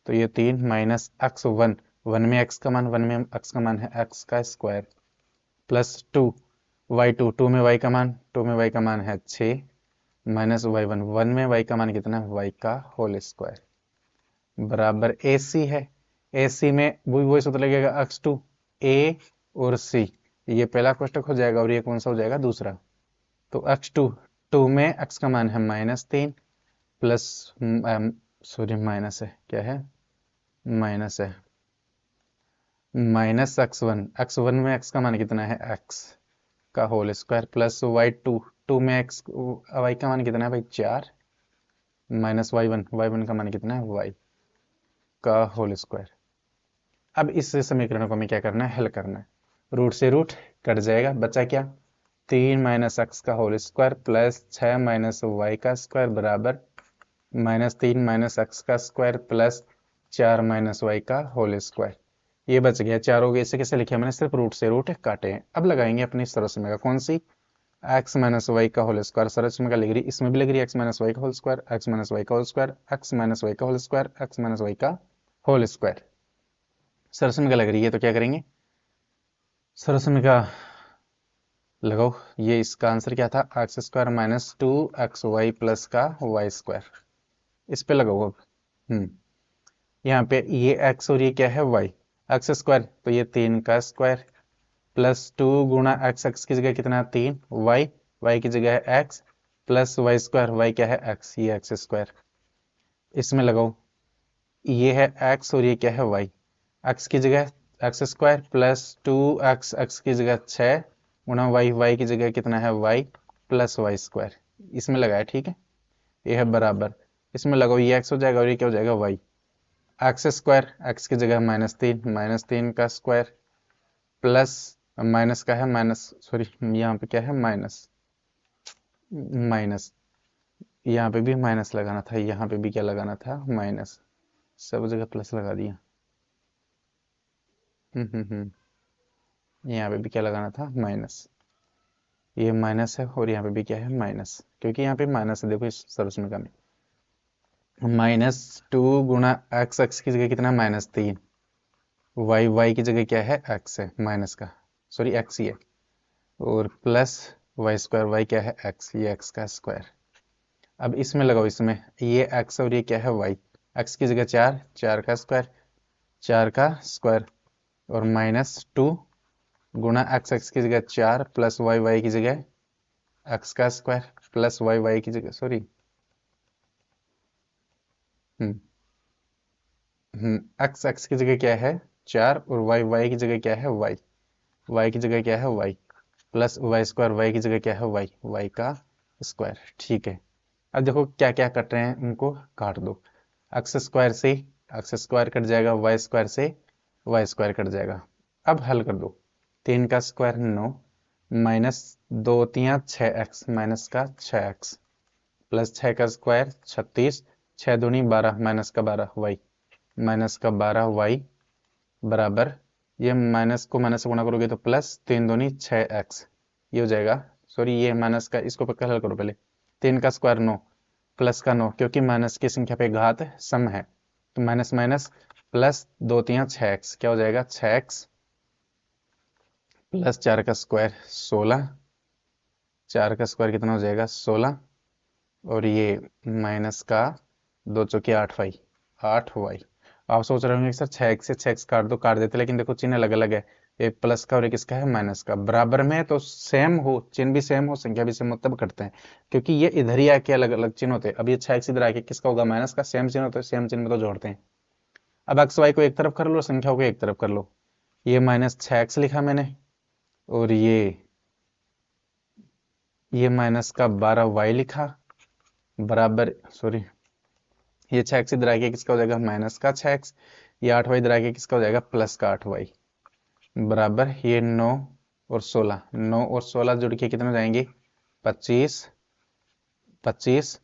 तो ये 3 माइनस x1, 1 में x का मान, 1 में x का मान है x का स्क्वायर, प्लस 2 y2, 2 में y का मान, 2 में y का मान है 6, माइनस y1, 1 में y का मान कितना है y का होल स्क्वायर, बराबर AC है। AC में वही सूत्र लगेगा x2, A और C, ये पहला कोष्टक हो जाएगा और ये कौन सा हो जाएगा दूसरा। तो x2, 2 में x का मान है -3 प्लस, सॉरी माइनस है, क्या है माइनस है, माइनस x1 में x का मान कितना है x का होल स्क्वायर, प्लस y2, 2 में y का मान कितना है भाई 4, माइनस y1 का मान कितना है y का होल स्क्वायर। अब इस समीकरण को हमें क्या करना है, हल करना है। रूट से रूट कट जाएगा, बचा क्या 3 माइनस एक्स का whole square plus 6 minus Y का स्क्वायर बराबर -3 माइनस एक्स का स्क्वायर प्लस 4 माइनस वाई का होल स्क्वायर। ये बच गया, चारों के इसे कैसे लिखे मैंने, सिर्फ रूट से रूट काटे हैं। अब लगाएंगे अपनी सरलसमीका, कौन सी, एक्स माइनस वाई का होल स्क्वायर। सरलसमीका लग रही, इसमें भी लग रही है एक्स माइनस वाई का whole square, X minus Y का whole square, X minus Y का whole square, X minus Y का होल स्क्वायर। सरलसमीका लग रही है, तो क्या करेंगे, सरलसमीका लगाओ। ये इसका आंसर क्या था, x square minus 2xy plus का वाई स्क्वायर। इस पे लगाओ अब। यहाँ पे ये x और ये क्या है y, एक्स स्क्वायर तो ये 3 का स्क्वायर प्लस 2 गुणा x की जगह कितना 3, y की जगह है x plus Y square, y क्या है x, ये एक्स स्क्वायर। इसमें लगाओ, ये है x और ये क्या है y, x की जगह एक्स स्क्वायर प्लस 2x की जगह 6 गुणा y की जगह कितना है y प्लस वाई स्क्वायर। इसमें लगाया, ठीक है। ये है बराबर, इसमें लगाओ, ये x हो जाएगा और ये क्या हो जाएगा y, एक्स स्क्वायर x की जगह -3 का स्क्वायर प्लस माइनस का है माइनस, सॉरी यहाँ पे क्या है माइनस, माइनस यहाँ पे भी माइनस लगाना था, यहाँ पे भी क्या लगाना था माइनस, सब जगह प्लस लगा दिया। यहाँ पे भी क्या लगाना था माइनस, ये माइनस है और यहाँ पे भी क्या है माइनस, क्योंकि यहाँ पे माइनस है, देखो इस सरलसमीका में -2 गुणा एक्स की जगह कितना -3, वाई की जगह क्या है एक्स है माइनस का, सॉरी एक्स ही है, और प्लस वाई स्क्वायर, वाई क्या है एक्स, ये एक्स का स्क्वायर। अब इसमें लगाओ, इसमें ये एक्स और ये क्या है वाई, एक्स की जगह 4, 4 का स्क्वायर, 4 का स्क्वायर और -2 गुणा एक्स की जगह 4 प्लस वाई की जगह एक्स का स्क्वायर प्लस वाई की जगह, सॉरी एक्स एक्स की जगह क्या है 4 और वाई वाई की जगह क्या है वाई वाई की जगह क्या है Y plus Y square Y की जगह क्या है वाई वाई का स्क्वायर। ठीक है, अब देखो क्या क्या कट रहे हैं उनको काट दो। एक्स स्क्वायर से एक्स स्क्वायर कट जाएगा, वाई स्क्वायर से वाई स्क्वायर कट जाएगा। अब हल कर दो, 3 का स्क्वायर 9 माइनस 2 3 6 एक्स माइनस का 6 एक्स प्लस 6 का स्क्वायर 36 6 दूनी 12 माइनस का 12 वाई माइनस का 12 वाई बराबर, ये माइनस को माइनस से गुणा करोगे तो प्लस 3 दूनी 6 एक्स, ये हो जाएगा। सॉरी, ये माइनस का, इसको पक्का हल करो पहले। 3 का स्क्वायर 9 प्लस का 9, क्योंकि माइनस की संख्या पे घात सम है तो माइनस माइनस प्लस 2 3 6 एक्स, क्या हो जाएगा 6 एक्स प्लस 4 का स्क्वायर 16, 4 का स्क्वायर कितना हो जाएगा 16 और ये माइनस का 2 चौके 8 वाई 8 वाई। आप सोच रहे होंगे कि सर 6x से 6x काट दो, काट देते, लेकिन देखो चिन्ह अलग अलग है, एक प्लस का और एक इसका है माइनस का। बराबर में तो सेम हो, चिन्ह भी सेम हो, संख्या भी सेम हो तब करते हैं, क्योंकि ये इधर ही आके अलग अलग चिन्ह होते हैं। अब ये 6x इधर आके किसका होगा माइनस का, सेम चिन्ह होता है, सेम चिन्ह में तो जोड़ते हैं। अब एक्स वाई को एक तरफ कर लो, संख्याओं को एक तरफ कर लो। ये माइनस 6x लिखा मैंने और ये माइनस का 12y लिखा बराबर, सॉरी, ये 6x इधर आके किसका हो जाएगा माइनस का 6x, ये 8y इधर आके किसका हो जाएगा प्लस का 8y बराबर, ये 9 और 16, 9 और 16 जुड़ के कितने हो जाएंगे 25 25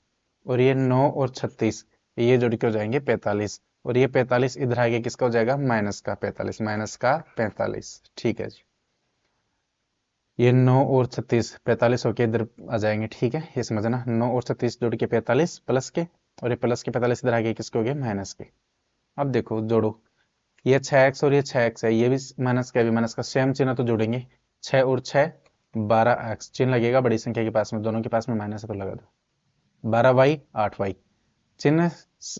और ये 9 और 36 ये जुड़ के हो जाएंगे 45 और ये 45 इधर आके किसका हो जाएगा माइनस का 45 माइनस का 45। ठीक है जी, ये 9 और 36 45 होके इधर आ जाएंगे। ठीक है, ये समझना, 9 और 36 जोड़ के 45 प्लस के, और ये प्लस के 45 इधर आगे किसके हो गए माइनस के। अब देखो जोड़ो, ये 6x और ये 6x है, ये भी माइनस का भी माइनस का, सेम चिन्ह तो जोड़ेंगे, 6 और 6 12x, चिन्ह लगेगा बड़ी संख्या के पास में, दोनों के पास में माइनस है तो लगा दो। 12y 8y, चिन्ह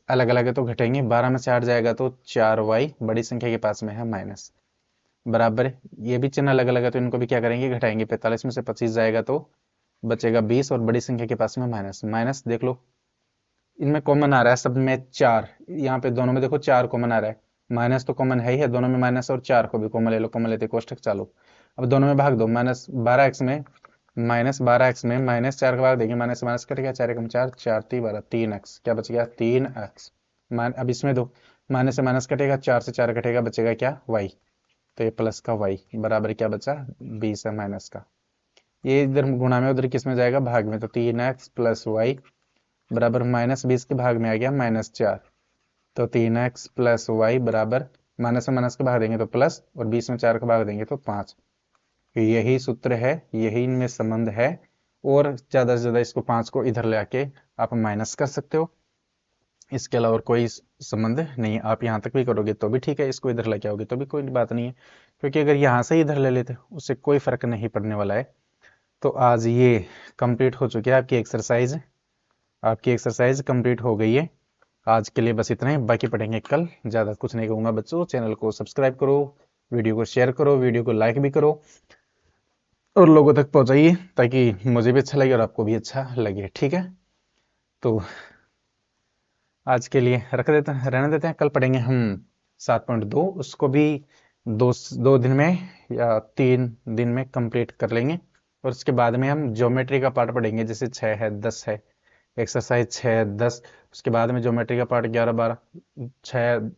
अलग अलग है तो घटेंगे, 12 में से 8 जाएगा तो 4y बड़ी संख्या के पास में है माइनस बराबर, ये भी चिन्ह अलग अलग है तो इनको भी क्या करेंगे घटाएंगे, 45 में से 25 जाएगा तो बचेगा 20 और बड़ी संख्या के पास में माइनस माइनस, देख लो इनमें कॉमन आ रहा है सब में 4, यहाँ पे दोनों में देखो 4 कॉमन आ रहा है, माइनस तो कॉमन है ही है दोनों में माइनस, और 4 को भी कॉमन ले लो, कॉमन लेते कोष्टक चालू। अब दोनों में भाग दो, माइनस 12x में माइनस 12x में माइनस 4 का भाग देंगे, माइनस माइनस कटेगा 4 एकम 4 4 3 12 3x, क्या बच गया 3x। अब इसमें दो, माइनस से माइनस कटेगा, 4 से 4 कटेगा, बचेगा क्या y, तो ये प्लस का y बराबर क्या बचा 20 है माइनस का, ये इधर गुणा में उधर किस में जाएगा भाग में, तो 3x प्लस वाई बराबर माइनस 20 के भाग में आ गया माइनस 4, तो 3x प्लस वाई बराबर माइनस में माइनस के भाग देंगे तो प्लस, और 20 में 4 का भाग देंगे तो 5। यही सूत्र है, यही इनमें संबंध है, और ज्यादा से ज्यादा इसको 5 को इधर ले आके आप माइनस कर सकते हो, इसके अलावा और कोई संबंध नहीं है। आप यहाँ तक भी करोगे तो भी ठीक है, इसको इधर लेके आओगे तो भी कोई बात नहीं है, क्योंकि अगर यहाँ से इधर ले लेते उससे कोई फर्क नहीं पड़ने वाला है। तो आज ये कंप्लीट हो चुकी है आपकी एक्सरसाइज कंप्लीट हो गई है। आज के लिए बस इतना ही, बाकी पढ़ेंगे कल। ज़्यादा कुछ नहीं कहूँगा बच्चों, चैनल को सब्सक्राइब करो, वीडियो को शेयर करो, वीडियो को लाइक भी करो और लोगों तक पहुँचाइए, ताकि मुझे भी अच्छा लगे और आपको भी अच्छा लगे। ठीक है, तो आज के लिए रहने देते हैं, कल पढ़ेंगे हम 7.2, उसको भी दो दिन में या 3 दिन में कंप्लीट कर लेंगे, और उसके बाद में हम ज्योमेट्री का पार्ट पढ़ेंगे, जैसे 6 है 10 है, एक्सरसाइज 6 10, उसके बाद में ज्योमेट्री का पार्ट 11 12, 6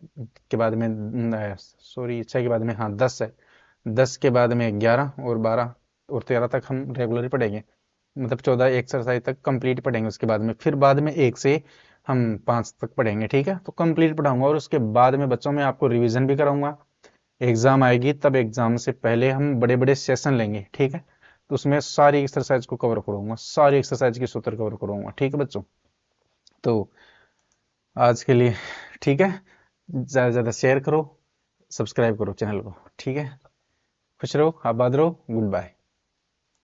के बाद में सॉरी 6 के बाद में हाँ 10 है, 10 के बाद में 11 और 12 और 13 तक हम रेगुलर पढ़ेंगे, मतलब 14 एक्सरसाइज तक कंप्लीट पढ़ेंगे। उसके बाद में फिर बाद में 1 से हम 5 तक पढ़ेंगे। ठीक है, तो कंप्लीट पढ़ाऊंगा, और उसके बाद में बच्चों में आपको रिवीजन भी कराऊंगा। एग्जाम आएगी तब एग्जाम से पहले हम बड़े बड़े सेशन लेंगे। ठीक है, तो उसमें सारी एक्सरसाइज को कवर करूंगा, सारी एक्सरसाइज के सूत्र कवर करूंगा। ठीक है बच्चों, तो आज के लिए ठीक है, ज़्यादा से ज़्यादा शेयर करो, सब्सक्राइब करो चैनल को। ठीक है, खुश रहो, आबाद रहो, गुड बाय।